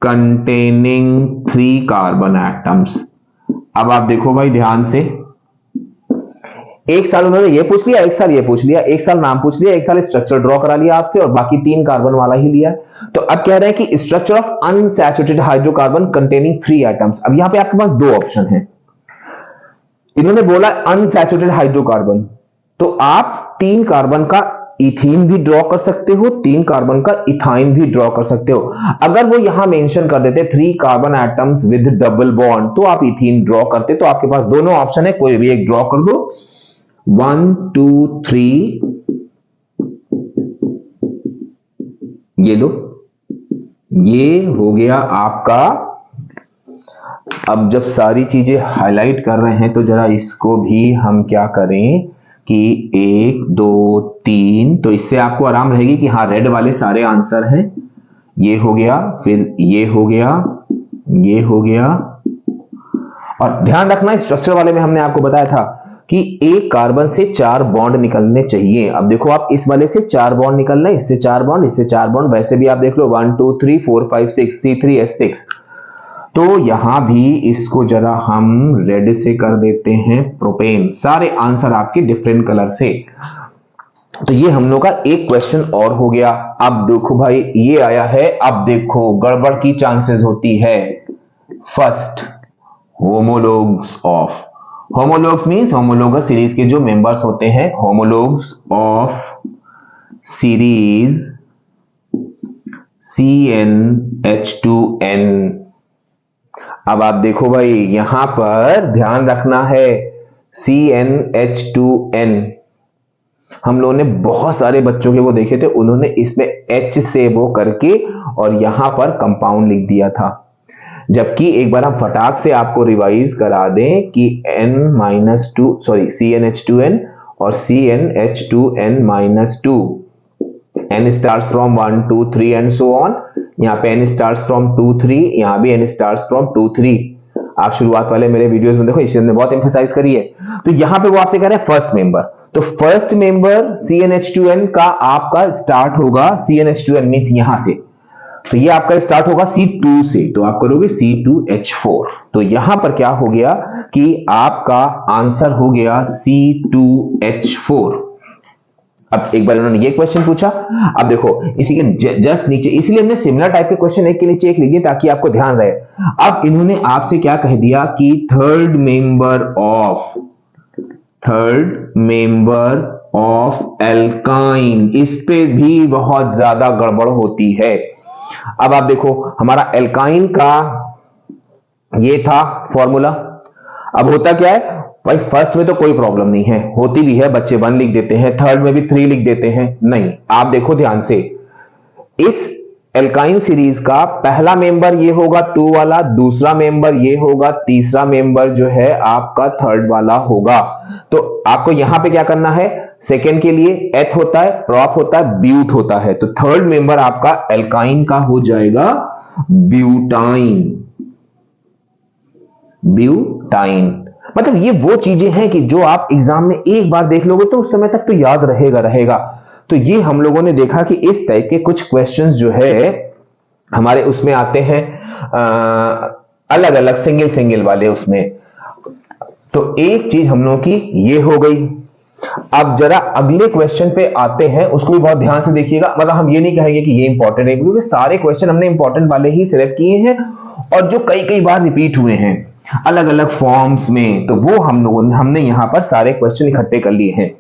containing 3 carbon atoms. अब आप देखो भाई ध्यान से, एक साल उन्होंने ये पूछ लिया, एक साल ये पूछ लिया, एक साल नाम पूछ लिया, एक साल स्ट्रक्चर ड्रॉ करा लिया आपसे और बाकी 3 कार्बन वाला ही लिया। तो अब कह रहे हैं कि structure of unsaturated hydrocarbon containing 3 atoms. अब यहां पे आपके पास 2 ऑप्शन है, इन्होंने बोला अनसैचुरेटेड हाइड्रोकार्बन, तो आप 3 कार्बन का इथीन भी ड्रॉ कर सकते हो, 3 कार्बन का इथाइन भी ड्रॉ कर सकते हो। अगर वो यहां मेंशन कर देते 3 carbon atoms with double bond तो आप इथीन ड्रॉ करते। तो आपके पास दोनों ऑप्शन है, कोई भी एक ड्रॉ कर दो। 1 2 3 ये लो, ये हो गया आपका। अब जब सारी चीजें हाईलाइट कर रहे हैं तो जरा इसको भी हम क्या करें कि 1 2 3, तो इससे आपको आराम रहेगी कि हाँ रेड वाले सारे आंसर हैं। ये हो गया, फिर ये हो गया, ये हो गया। और ध्यान रखना स्ट्रक्चर वाले में हमने आपको बताया था कि एक कार्बन से 4 बॉन्ड निकलने चाहिए। अब देखो आप इस वाले से 4 बॉन्ड निकल रहे हैं, इससे 4 बॉन्ड, इससे 4 बॉन्ड, वैसे भी आप देख लो 1 2 3 4 5 6 C3H6। तो यहां भी इसको जरा हम रेड से कर देते हैं प्रोपेन। सारे आंसर आपके डिफरेंट कलर से। तो ये हम लोग का एक क्वेश्चन और हो गया। अब देखो भाई ये आया है, अब देखो गड़बड़ की चांसेस होती है। First, homologues of, homologues means homologous series के जो मेंबर्स होते हैं, होमोलोग्स ऑफ सीरीज CnH2n। अब आप देखो भाई यहां पर ध्यान रखना है, CnH2n हम लोगों ने बहुत सारे बच्चों के वो देखे थे, उन्होंने इसमें H से वो करके और यहां पर कंपाउंड लिख दिया था। जबकि एक बार हम फटाक से आपको रिवाइज करा दें कि CnH2n और CnH2n-2, n starts from 1 2 3 and so on। यहाँ पे n starts from 2 3, यहाँ भी n starts from 2 3। आप शुरुआत वाले मेरे वीडियोस में देखो, इस चीज ने बहुत एम्फसाइज करी है। तो यहाँ पे वो आपसे कह रहे हैं फर्स्ट मेंबर, तो फर्स्ट मेंबर CnH2n का आपका स्टार्ट होगा, CnH2n मींस यहां से, तो ये आपका स्टार्ट होगा C2 से, तो आप करोगे C2H4। तो यहां पर क्या हो गया कि आपका आंसर हो गया C2H4। अब एक बार उन्होंने ये क्वेश्चन पूछा, अब देखो इसी के जस्ट नीचे, इसलिए हमने सिमिलर टाइप के क्वेश्चन एक के नीचे एक लिख दिए ताकि आपको ध्यान रहे। अब इन्होंने आपसे क्या कह दिया कि थर्ड मेंबर ऑफ एल्काइन, इस पे भी बहुत ज्यादा गड़बड़ होती है। अब आप देखो हमारा एल्काइन का ये था फॉर्मूला, अब होता क्या है भाई, फर्स्ट में तो कोई प्रॉब्लम नहीं है, होती भी है, बच्चे 1 लिख देते हैं, थर्ड में भी 3 लिख देते हैं, नहीं आप देखो ध्यान से, इस एल्काइन सीरीज का पहला मेंबर ये होगा 2 वाला, दूसरा मेंबर ये होगा, तीसरा मेंबर जो है आपका थर्ड वाला होगा। तो आपको यहां पे क्या करना है, सेकेंड के लिए एथ होता है, प्रॉप होता है, ब्यूट होता है, तो थर्ड मेंबर आपका एल्काइन का हो जाएगा ब्यूटाइन। ब्यूटाइन मतलब ये वो चीजें हैं कि जो आप एग्जाम में एक बार देख लोगे तो उस समय तक तो याद रहेगा। तो ये हम लोगों ने देखा कि इस टाइप के कुछ क्वेश्चंस जो है हमारे उसमें आते हैं, अलग अलग सिंगल वाले उसमें। तो एक चीज हम लोगों की ये हो गई। अब जरा अगले क्वेश्चन पे आते हैं, उसको भी बहुत ध्यान से देखिएगा, मतलब हम ये नहीं कहेंगे कि ये इंपॉर्टेंट है, क्योंकि सारे क्वेश्चन हमने इंपॉर्टेंट वाले ही सिलेक्ट किए हैं और जो कई बार रिपीट हुए हैं अलग अलग फॉर्म्स में, तो वो हमने यहां पर सारे क्वेश्चन इकट्ठे कर लिए हैं।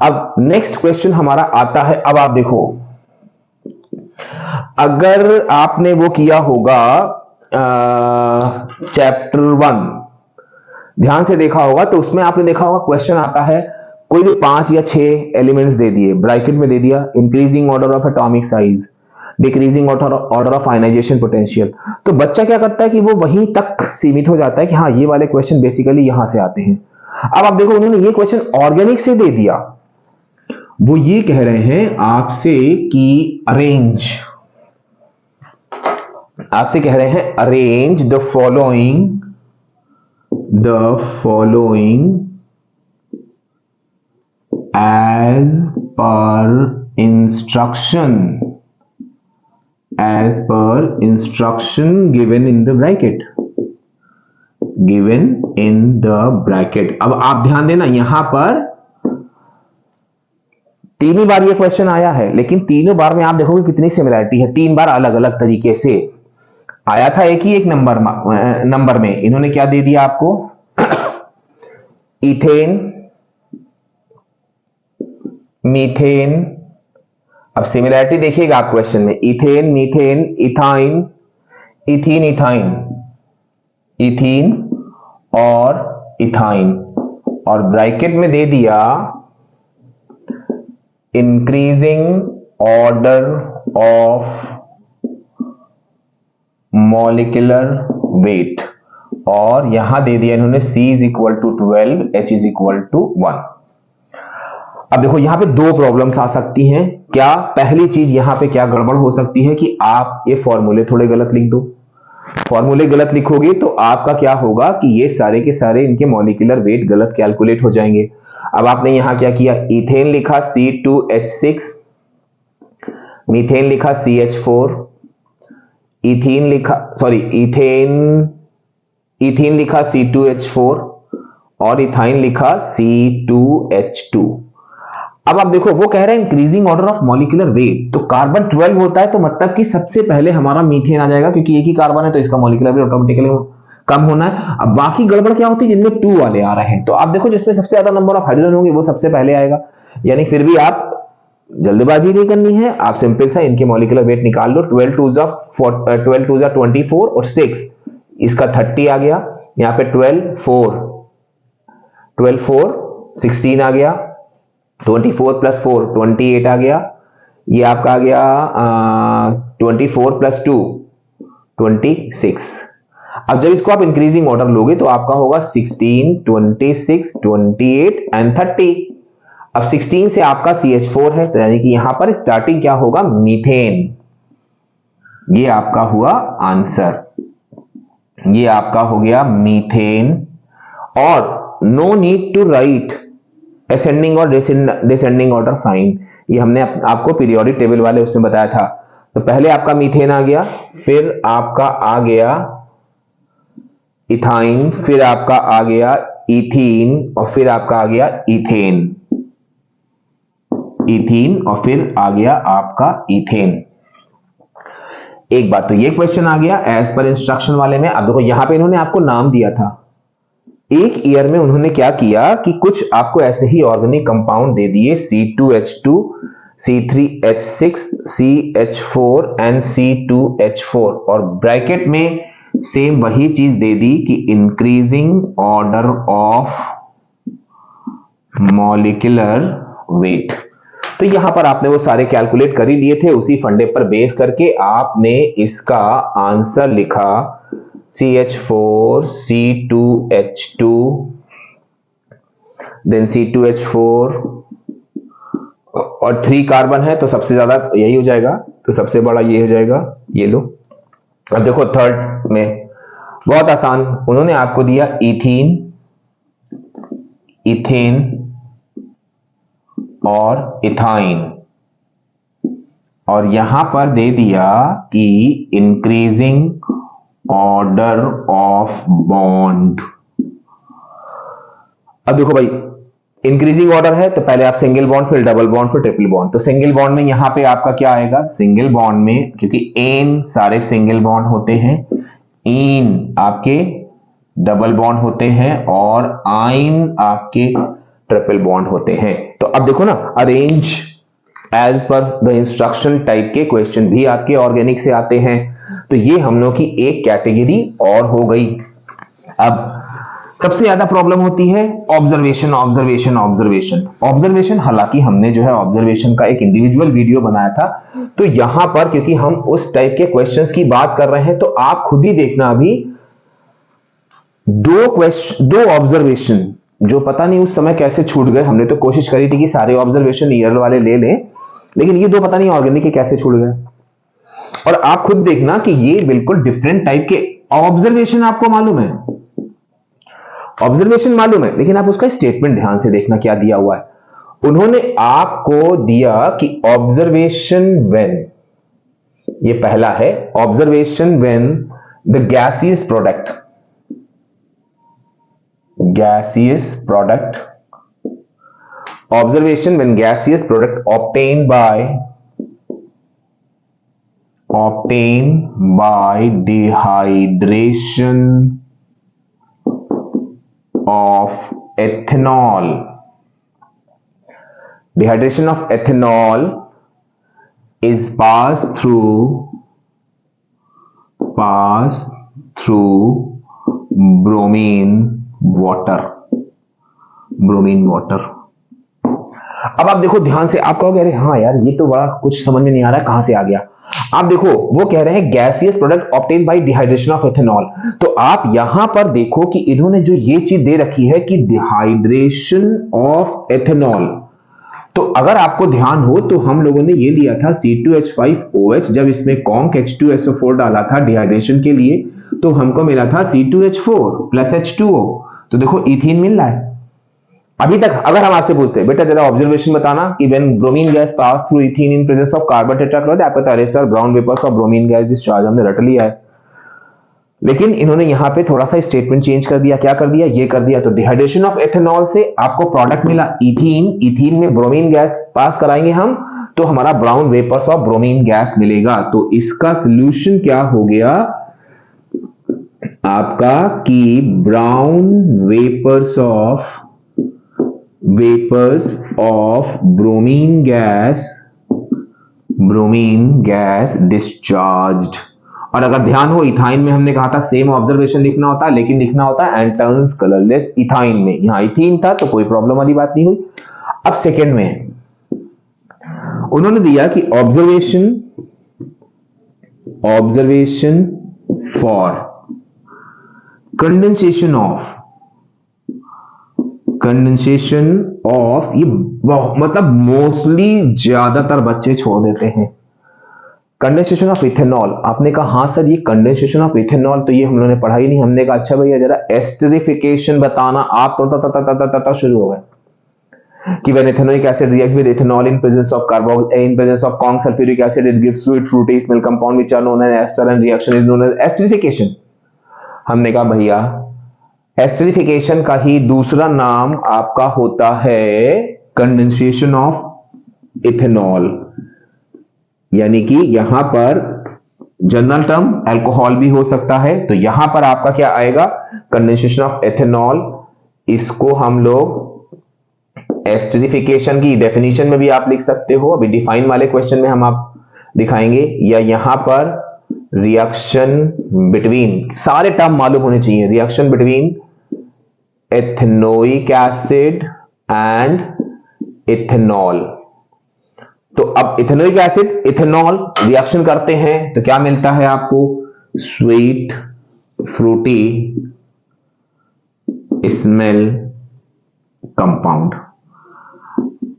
अब नेक्स्ट क्वेश्चन हमारा आता है, अब आप देखो अगर आपने वो किया होगा चैप्टर 1 ध्यान से देखा होगा, तो उसमें आपने देखा होगा क्वेश्चन आता है, कोई भी 5 या 6 एलिमेंट्स दे दिए, ब्रैकेट में दे दिया increasing order of atomic size, decreasing order of ionization potential. तो बच्चा क्या करता है कि वो वहीं तक सीमित हो जाता है कि हाँ ये वाले क्वेश्चन बेसिकली यहां से आते हैं। अब आप देखो उन्होंने ये क्वेश्चन ऑर्गेनिक से दे दिया, वो ये कह रहे हैं आपसे कि अरेंज, आपसे कह रहे हैं arrange the following as per instruction given in the bracket। अब आप ध्यान देना यहां पर तीन बार ये क्वेश्चन आया है, लेकिन तीनों बार में आप देखोगे कितनी सिमिलरिटी है, 3 बार अलग अलग तरीके से आया था। एक ही एक नंबर में इन्होंने क्या दे दिया आपको, इथेन, मीथेन। अब सिमिलरिटी देखिएगा आप क्वेश्चन में, ethane, methane, ethyne, ethene, ethene और इथाइन, और ब्रैकेट में दे दिया increasing order of molecular weight, और यहां दे दिया इन्होंने C is equal to 12, H is equal to 1। अब देखो यहां पे 2 प्रॉब्लम्स आ सकती हैं। क्या पहली चीज यहां पे क्या गड़बड़ हो सकती है कि आप ये फॉर्मूले थोड़े गलत लिख दो। फॉर्मूले गलत लिखोगे तो आपका क्या होगा कि ये सारे के सारे इनके मॉलिक्यूलर वेट गलत कैलकुलेट हो जाएंगे। अब आपने यहां क्या किया, इथेन लिखा C2H6, मीथेन लिखा CH4, इथीन लिखा C2H4 और इथाइन लिखा C2H2। अब आप देखो वो कह रहे हैं increasing order of molecular weight, तो कार्बन 12 होता है, तो मतलब कि सबसे पहले हमारा मीथेन आ जाएगा, क्योंकि एक ही कार्बन है तो इसका मॉलिक्यूलर वेट ऑटोमेटिकली कम होना है। अब बाकी गड़बड़ क्या होती है जिनमें 2 वाले आ रहे हैं, तो आप देखो जिसमें सबसे ज्यादा नंबर ऑफ हाइड्रोजन होंगे वो सबसे पहले आएगा। यानी फिर भी आप जल्दबाजी नहीं करनी है, आप सिंपल सा इनके मॉलिक्यूलर वेट निकाल लो। 12 2 जा 24 और 6 इसका 30 आ गया, यहाँ पे 12 4 16 आ गया, 24 + 4 28 आ गया, ये आपका आ गया 24 + 2 26। अब जब इसको आप इंक्रीजिंग ऑर्डर लोगे तो आपका होगा 16 26 28 एंड 30। अब 16 से आपका CH4 है, तो यानी कि यहां पर स्टार्टिंग क्या होगा, मीथेन। ये आपका हुआ आंसर, ये आपका हो गया मीथेन। और no need to write ascending और डिसेंडिंग ऑर्डर साइन, ये हमने आपको पीरियोडिक टेबल वाले उसमें बताया था। तो पहले आपका मीथेन आ गया, फिर आपका आ गया इथाइन, फिर आपका आ गया इथीन, और फिर आपका आ गया इथेन, और फिर आ गया आपका इथेन। एक बात तो ये क्वेश्चन आ गया एज पर इंस्ट्रक्शन वाले में। अब देखो यहां पे इन्होंने आपको नाम दिया था, एक ईयर में उन्होंने क्या किया कि कुछ आपको ऐसे ही ऑर्गेनिक कंपाउंड दे दिए, C2H2, C3H6, CH4 and C2H4, और ब्रैकेट में सेम वही चीज दे दी कि increasing order of molecular weight. तो यहां पर आपने वो सारे कैलकुलेट कर ही लिए थे, उसी फंडे पर बेस करके आपने इसका आंसर लिखा CH4, C2H2, देन C2H4, और 3 कार्बन है तो सबसे ज्यादा यही हो जाएगा, तो सबसे बड़ा ये हो जाएगा, ये लो। अब देखो थर्ड में बहुत आसान, उन्होंने आपको दिया इथीन, इथेन और इथाइन, और यहां पर दे दिया कि इंक्रीजिंग ऑर्डर ऑफ बॉन्ड। अब देखो भाई, इंक्रीजिंग ऑर्डर है तो पहले आप सिंगल बॉन्ड, फिर डबल बॉन्ड, फिर ट्रिपल बॉन्ड। तो सिंगल बॉन्ड में यहां पे आपका क्या आएगा, सिंगल बॉन्ड में, क्योंकि एन सारे सिंगल बॉन्ड होते हैं, इन आपके डबल बॉन्ड होते हैं, और आइन आपके ट्रिपल बॉन्ड होते हैं। तो अब देखो ना, arrange as per the instruction type के क्वेश्चन भी आपके ऑर्गेनिक से आते हैं। तो ये हम लोग की एक कैटेगरी और हो गई। अब सबसे ज्यादा प्रॉब्लम होती है ऑब्जर्वेशन, ऑब्जर्वेशन, ऑब्जर्वेशन, ऑब्जर्वेशन। हालांकि हमने जो है ऑब्जर्वेशन का एक इंडिविजुअल वीडियो बनाया था, तो यहां पर क्योंकि हम उस टाइप के क्वेश्चंस की बात कर रहे हैं, तो आप खुद ही देखना, अभी दो ऑब्जर्वेशन जो पता नहीं उस समय कैसे छूट गए। हमने तो कोशिश करी थी कि सारे ऑब्जर्वेशन ईयर वाले ले लें, लेकिन ये दो पता नहीं ऑर्गेनिक के कैसे छूट गए। और आप खुद देखना कि ये बिल्कुल डिफरेंट टाइप के ऑब्जर्वेशन आपको मालूम है, ऑब्जर्वेशन मालूम है, लेकिन आप उसका स्टेटमेंट ध्यान से देखना क्या दिया हुआ है। उन्होंने आपको दिया कि ऑब्जर्वेशन व्हेन, ये पहला है, observation when the gaseous product, gaseous product, observation when gaseous product obtained by dehydration of ethanol, dehydration of ethanol is passed through bromine water, bromine water. अब आप देखो ध्यान से, आप कहोगे अरे हाँ यार ये तो बड़ा कुछ समझ में नहीं आ रहा है, कहां से आ गया। आप देखो वो कह रहे हैं gaseous product obtain bye dehydration of ethanol. तो आप यहां पर देखो कि इन्होंने जो ये चीज दे रखी है कि डिहाइड्रेशन ऑफ एथेनॉल, तो अगर आपको ध्यान हो तो हम लोगों ने ये लिया था C2H5OH, जब इसमें कॉन्क H2SO4 डाला था डिहाइड्रेशन के लिए, तो हमको मिला था C2H4 प्लस H2O। तो देखो इथीन मिल रहा है। अभी तक अगर हम आपसे पूछते हैं बेटा जरा ऑब्जर्वेशन बताना कि when bromine gas pass through ethene in presence of carbon tetrachloride, आप बता रहे sir brown vapours of bromine gas discharge, हमने रट लिया है। लेकिन इन्होंने यहां पे थोड़ा सा स्टेटमेंट चेंज कर दिया, क्या कर दिया, ये कर दिया। तो डिहाइड्रेशन ऑफ एथेनॉल से आपको प्रोडक्ट मिला इथीन, इथीन में ब्रोमीन गैस पास कराएंगे हम, तो हमारा brown vapours of bromine gas मिलेगा। तो इसका सॉल्यूशन क्या हो गया आपका कि brown vapours of bromine gas discharged. और अगर ध्यान हो इथाइन में हमने कहा था सेम ऑब्जर्वेशन लिखना होता है, लेकिन लिखना होता है एंटर्न्स कलरलेस इथाइन में, यहां इथीन था तो कोई प्रॉब्लम वाली बात नहीं हुई। अब सेकंड में उन्होंने दिया कि ऑब्जर्वेशन फॉर कंडेंसेशन ऑफ ये मतलब मोस्टली ज्यादातर बच्चे छोड़ देते हैं। कंडेंसेशन ऑफ इथेनॉल, आपने कहा हाँ सर ये कंडेंसेशन ऑफ इथेनॉल तो ये हम लोगों ने पढ़ा ही नहीं। हमने कहा अच्छा भैया जरा एस्टरिफिकेशन बताना। आप तो शुरू हो गए कि when ethanoic acid reacts with ethanol in presence of corn sulfuric acid, it gives sweet fruity smell compound which are known as ester, and reaction is known as esterification। हमने कहा भैया एस्टरिफिकेशन का ही दूसरा नाम आपका होता है कंडेंसेशन ऑफ इथेनॉल, यानी कि यहां पर जनरल टर्म अल्कोहल भी हो सकता है। तो यहां पर आपका क्या आएगा, कंडेंसेशन ऑफ एथेनॉल इसको हम लोग एस्टरीफिकेशन की डेफिनेशन में भी आप लिख सकते हो, अभी डिफाइन वाले क्वेश्चन में हम आप दिखाएंगे, या यहां पर रिएक्शन बिटवीन, सारे टर्म मालूम होने चाहिए, reaction between ethanoic acid and ethanol. तो अब इथेनोइक एसिड इथेनॉल रिएक्शन करते हैं तो क्या मिलता है आपको, स्वीट फ्रूटी स्मेल कंपाउंड।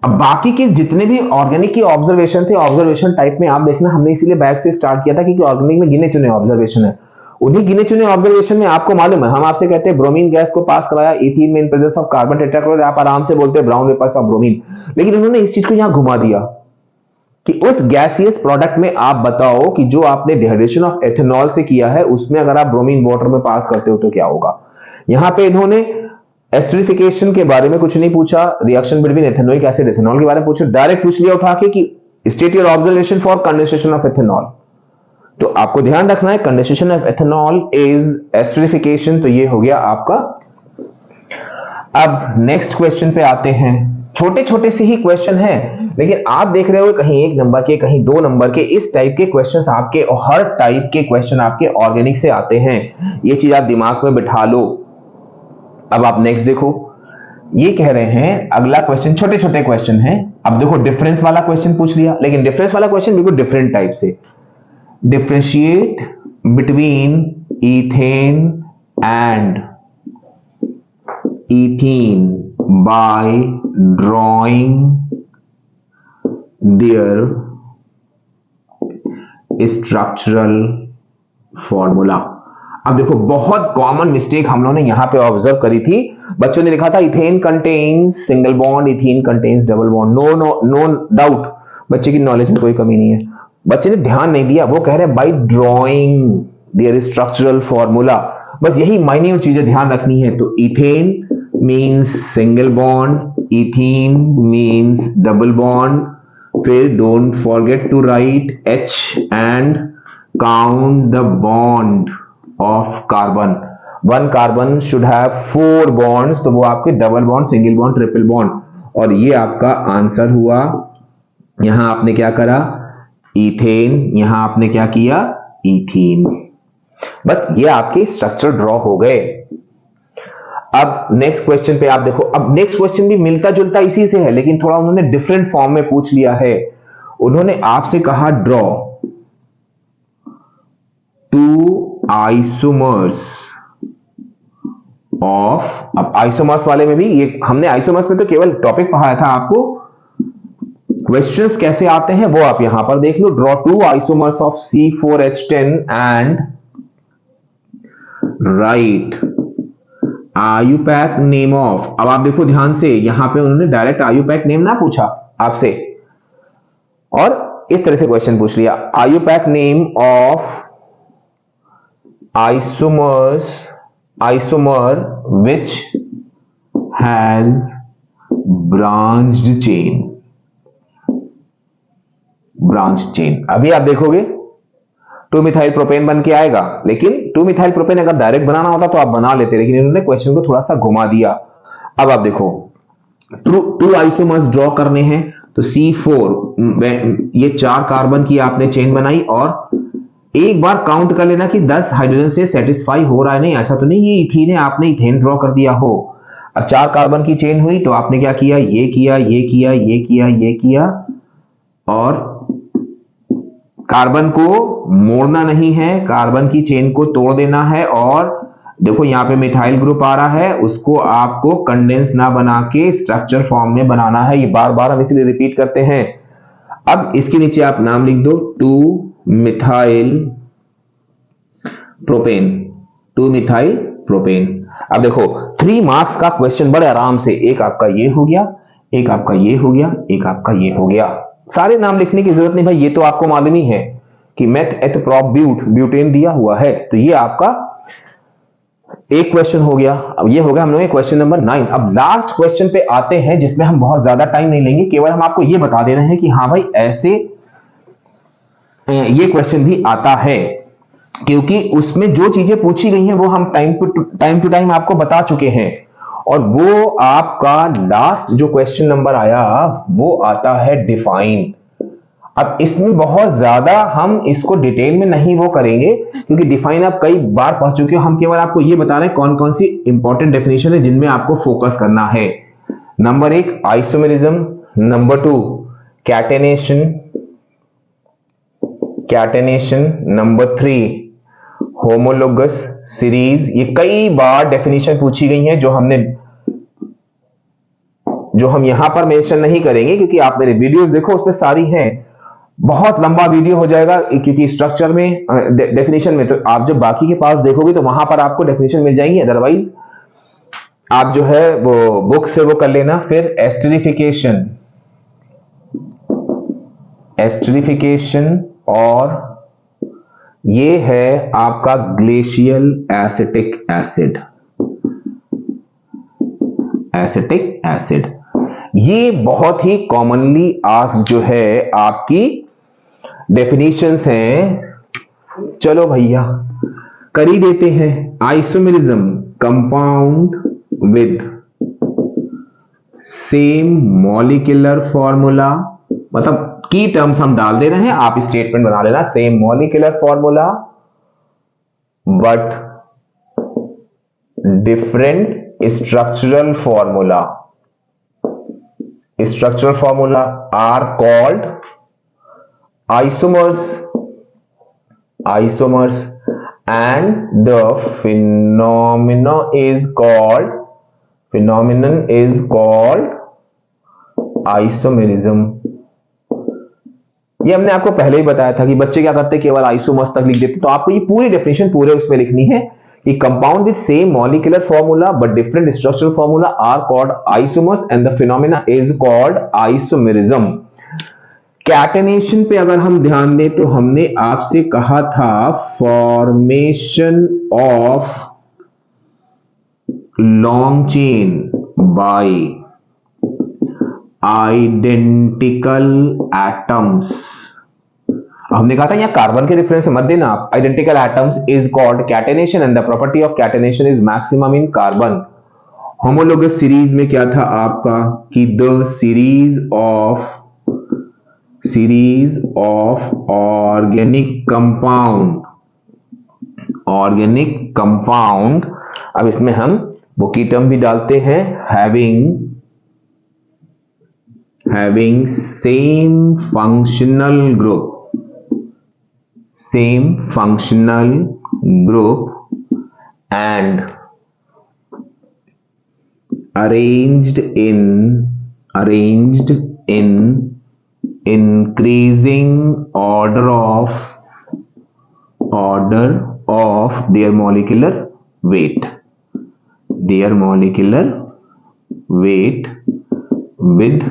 अब बाकी के जितने भी ऑर्गेनिक के ऑब्जर्वेशन थे, ऑब्जर्वेशन टाइप में आप देखना, हमने इसीलिए बैक से स्टार्ट किया था क्योंकि ऑर्गेनिक में गिने चुने ऑब्जर्वेशन है। उन्हीं गिने चुने ऑब्जर्वेशन में आपको मालूम है, हम आपसे कहते हैं ब्रोमीन गैस को पास कराया इथीन में इन प्रेजेंस ऑफ कार्बन टेट्राक्लोराइड, आप आराम से बोलते हैं ब्राउन वेपर्स ऑफ ब्रोमीन, लेकिन उन्होंने इस चीज को यहां घुमा दिया कि उस गैसियस प्रोडक्ट में आप बताओ कि जो आपने डिहाइड्रेशन ऑफ एथेनॉल से किया है उसमें अगर आप ब्रोमीन वाटर में पास करते हो तो क्या होगा। यहां पे इन्होंने एस्टरीफिकेशन के बारे में कुछ नहीं पूछा, reaction between ethanoic acid ethanol के बारे में पूछा, डायरेक्ट पूछ लिया उठा के कि state your observation for condensation of ethanol. तो आपको ध्यान रखना है condensation of ethanol is esterification, तो ये हो गया आपका। अब नेक्स्ट क्वेश्चन पे आते हैं, छोटे छोटे से ही क्वेश्चन है लेकिन आप देख रहे हो कहीं 1 नंबर के कहीं 2 नंबर के, इस टाइप के क्वेश्चंस आपके, और हर टाइप के क्वेश्चन आपके ऑर्गेनिक से आते हैं, ये चीज आप दिमाग में बिठा लो। अब आप नेक्स्ट देखो, ये कह रहे हैं अगला क्वेश्चन, छोटे छोटे क्वेश्चन है। अब देखो डिफरेंस वाला क्वेश्चन पूछ लिया, लेकिन डिफरेंस वाला क्वेश्चन बिल्कुल डिफरेंट टाइप से, differentiate between ethane and ethene by drawing their structural formula. अब देखो बहुत कॉमन मिस्टेक हम लोगों ने यहां पे ऑब्जर्व करी थी, बच्चों ने लिखा था ethane contains single bond, ethene contains double bond. No doubt बच्चे की नॉलेज में कोई कमी नहीं है, बच्चे ने ध्यान नहीं दिया, वो कह रहे हैं by drawing their structural formula, बस यही माइन्यूट चीजें ध्यान रखनी है। तो ethane means single bond, ethene means double bond, फिर don't forget to write H and count the bond of carbon. 1 carbon should have 4 bonds, तो वो आपके double bond, single bond, triple bond, और ये आपका आंसर हुआ। यहां आपने क्या करा, इथेन, यहां आपने क्या किया, इथीन। बस ये आपके स्ट्रक्चर ड्रॉ हो गए। अब नेक्स्ट क्वेश्चन पे आप देखो, अब नेक्स्ट क्वेश्चन भी मिलता जुलता इसी से है लेकिन थोड़ा उन्होंने डिफरेंट फॉर्म में पूछ लिया है। उन्होंने आपसे कहा ड्रॉ 2 आइसोमर्स ऑफ, अब आइसोमर्स वाले में भी ये हमने आइसोमर्स में तो केवल टॉपिक पढ़ाया था, आपको क्वेश्चंस कैसे आते हैं वो आप यहां पर देख लो। Draw 2 isomers of C4H10 and write IUPAC name of. अब आप देखो ध्यान से, यहां पे उन्होंने डायरेक्ट आयुपैक नेम ना पूछा आपसे, और इस तरह से क्वेश्चन पूछ लिया, IUPAC name of isomer which has branched chain। अभी आप देखोगे 2 मिथाइल प्रोपेन बन के आएगा, लेकिन 2 मिथाइल प्रोपेन अगर डायरेक्ट बनाना होता तो आप बना लेते, लेकिन इन्होंने क्वेश्चन को थोड़ा सा घुमा दिया। अब आप देखो 2 आइसोमर्स ड्रॉ करने हैं, तो C4 ये 4 कार्बन की आपने चेन बनाई, और एक बार काउंट कर लेना कि 10 हाइड्रोजन से सेटिस्फाई हो रहा है, नहीं ऐसा तो नहीं ये इथीन है, आपने इथेन ड्रॉ कर दिया हो। अब 4 कार्बन की चेन हुई तो आपने क्या किया, ये किया, ये किया, ये किया, ये किया, और कार्बन को मोड़ना नहीं है, कार्बन की चेन को तोड़ देना है। और देखो यहां पे मिथाइल ग्रुप आ रहा है, उसको आपको कंडेंस ना बना के स्ट्रक्चर फॉर्म में बनाना है, ये बार बार हम इसलिए रिपीट करते हैं। अब इसके नीचे आप नाम लिख दो 2 मिथाइल प्रोपेन, 2 मिथाइल प्रोपेन। अब देखो 3 मार्क्स का क्वेश्चन बड़े आराम से, एक आपका ये हो गया, एक आपका ये हो गया, एक आपका ये हो गया। सारे नाम लिखने की जरूरत नहीं भाई, ये तो आपको मालूम ही है कि मेथ एथ प्रोप ब्यूटेन दिया हुआ है, तो ये आपका एक क्वेश्चन हो गया। अब ये हो गया हम लोग क्वेश्चन नंबर 9। अब लास्ट क्वेश्चन पे आते हैं जिसमें हम बहुत ज्यादा टाइम नहीं लेंगे, केवल हम आपको ये बता दे रहे हैं कि हाँ भाई ऐसे ये क्वेश्चन भी आता है, क्योंकि उसमें जो चीजें पूछी गई हैं वो हम टाइम टू टाइम आपको बता चुके हैं। और वो आपका लास्ट जो क्वेश्चन नंबर आया वो आता है डिफाइन। अब इसमें बहुत ज्यादा हम इसको डिटेल में नहीं वो करेंगे क्योंकि डिफाइन आप कई बार पढ़ चुके हो। हम केवल आपको ये बता रहे हैं कौन कौन सी इंपॉर्टेंट डेफिनेशन है जिनमें आपको फोकस करना है। Number 1 isomerism, number 2 catenation, number 3 homologous series. ये कई बार डेफिनेशन पूछी गई हैं जो हम यहां पर मेंशन नहीं करेंगे क्योंकि आप मेरे वीडियोस देखो उसमें सारी हैं। बहुत लंबा वीडियो हो जाएगा क्योंकि स्ट्रक्चर में डेफिनेशन में तो आप जब बाकी के पास देखोगे तो वहां पर आपको डेफिनेशन मिल जाएंगी, अदरवाइज आप जो है वो बुक से वो कर लेना। फिर एस्टरिफिकेशन और ये है आपका ग्लेशियल एसिटिक एसिड। ये बहुत ही कॉमनली आस्क्ड जो है आपकी डेफिनेशंस हैं। चलो भैया कर ही देते हैं। Isomerism, compound with same molecular formula, मतलब की टर्म्स हम डाल दे रहे हैं, आप स्टेटमेंट बना लेना। Same molecular formula but different structural formula are called isomers and the phenomenon is called isomerism। ये हमने आपको पहले ही बताया था कि बच्चे क्या करते केवल आइसोमर्स तक लिख देते। तो आपको ये पूरी डेफिनेशन पूरे उसमें लिखनी है कि compound with same molecular formula but different structural formula are called isomers and the phenomena is called isomerism. Catenation पे अगर हम ध्यान दें तो हमने आपसे कहा था formation of long chain by identical atoms. हमने कहा था यहां कार्बन के रेफरेंस से मत देना आप। Identical atoms is called catenation and the property of catenation is maximum in carbon. Homologous series में क्या था आपका कि the series of organic compound. अब इसमें हम वो की टर्म भी डालते हैं, having same functional group and arranged in increasing order of their molecular weight with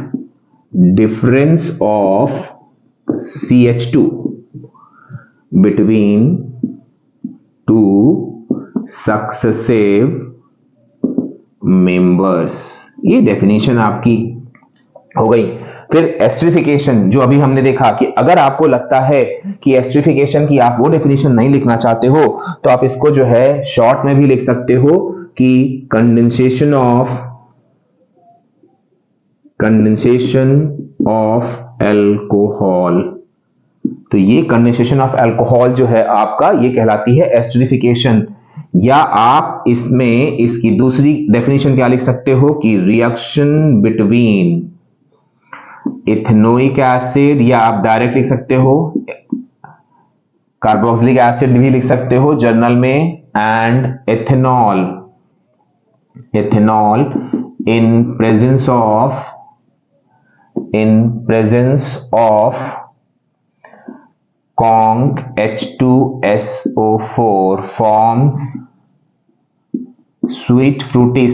difference of CH2 between two successive members। ये डेफिनेशन आपकी हो गई। फिर एस्टरिफिकेशन, जो अभी हमने देखा कि अगर आपको लगता है कि एस्टरिफिकेशन की आप वो डेफिनेशन नहीं लिखना चाहते हो तो आप इसको जो है शॉर्ट में भी लिख सकते हो कि कंडेंसेशन ऑफ एल्कोहल। तो ये कंडेंसेशन ऑफ एल्कोहल जो है आपका ये कहलाती है एस्टरिफिकेशन। या आप इसमें इसकी दूसरी डेफिनेशन क्या लिख सकते हो कि रिएक्शन बिटवीन इथेनोइक एसिड, या आप डायरेक्ट लिख सकते हो कार्बोक्सिलिक एसिड भी लिख सकते हो जर्नल में, and ethanol in presence of conc H2SO4 forms sweet fruity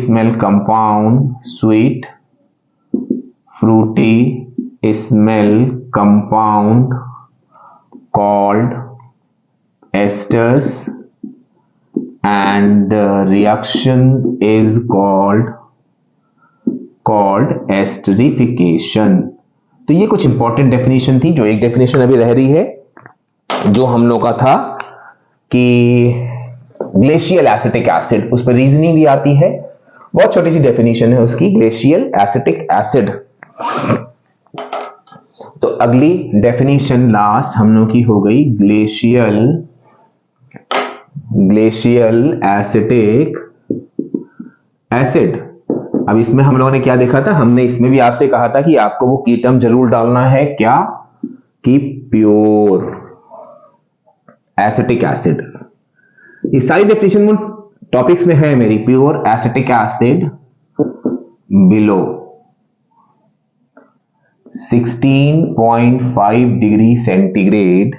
smell compound called esters, and the reaction is called esterification। तो ये कुछ इंपॉर्टेंट डेफिनेशन थी। जो एक डेफिनेशन अभी रह रही है जो हम लोग का था कि ग्लेशियल एसिटिक एसिड, उस पर रीजनिंग भी आती है बहुत छोटी सी डेफिनेशन है उसकी, ग्लेशियल एसिटिक एसिड। तो अगली डेफिनेशन लास्ट हम लोग की हो गई ग्लेशियल एसिटिक एसिड। अब इसमें हम लोगों ने क्या देखा था, हमने इसमें भी आपसे कहा था कि आपको वो की टर्म जरूर डालना है, क्या कि प्योर एसिटिक एसिड। इस सारी डेफिनेशन टॉपिक्स में है मेरी, pure acetic acid below 16.5 degree centigrade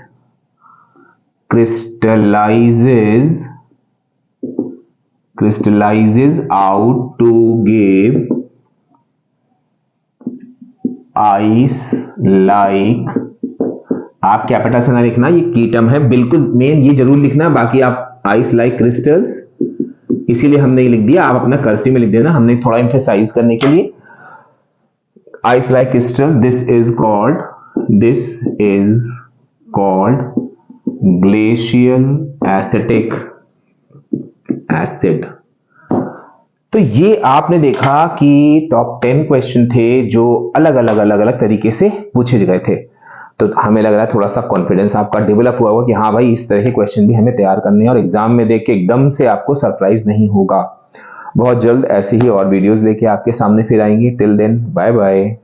crystallizes out to give ice like, आप कैपिटल से ना लिखना, ये की टर्म है, बिल्कुल मेन ये जरूर लिखना, बाकी आप आइस लाइक क्रिस्टल्स इसीलिए हमने ये लिख दिया, आप अपना कर्सिव में लिख देना, हमने थोड़ा एम्फेसाइज करने के लिए। Ice like crystal, this is called glacial acetic acid. तो ये आपने देखा कि टॉप 10 क्वेश्चन थे जो अलग अलग तरीके से पूछे गए थे। तो हमें लग रहा है थोड़ा सा कॉन्फिडेंस आपका डेवलप हुआ होगा कि हाँ भाई इस तरह के क्वेश्चन भी हमें तैयार करने हैं और एग्जाम में देख के एकदम से आपको सरप्राइज नहीं होगा। बहुत जल्द ऐसे ही और वीडियोस लेके आपके सामने फिर आएंगे। Till then bye bye.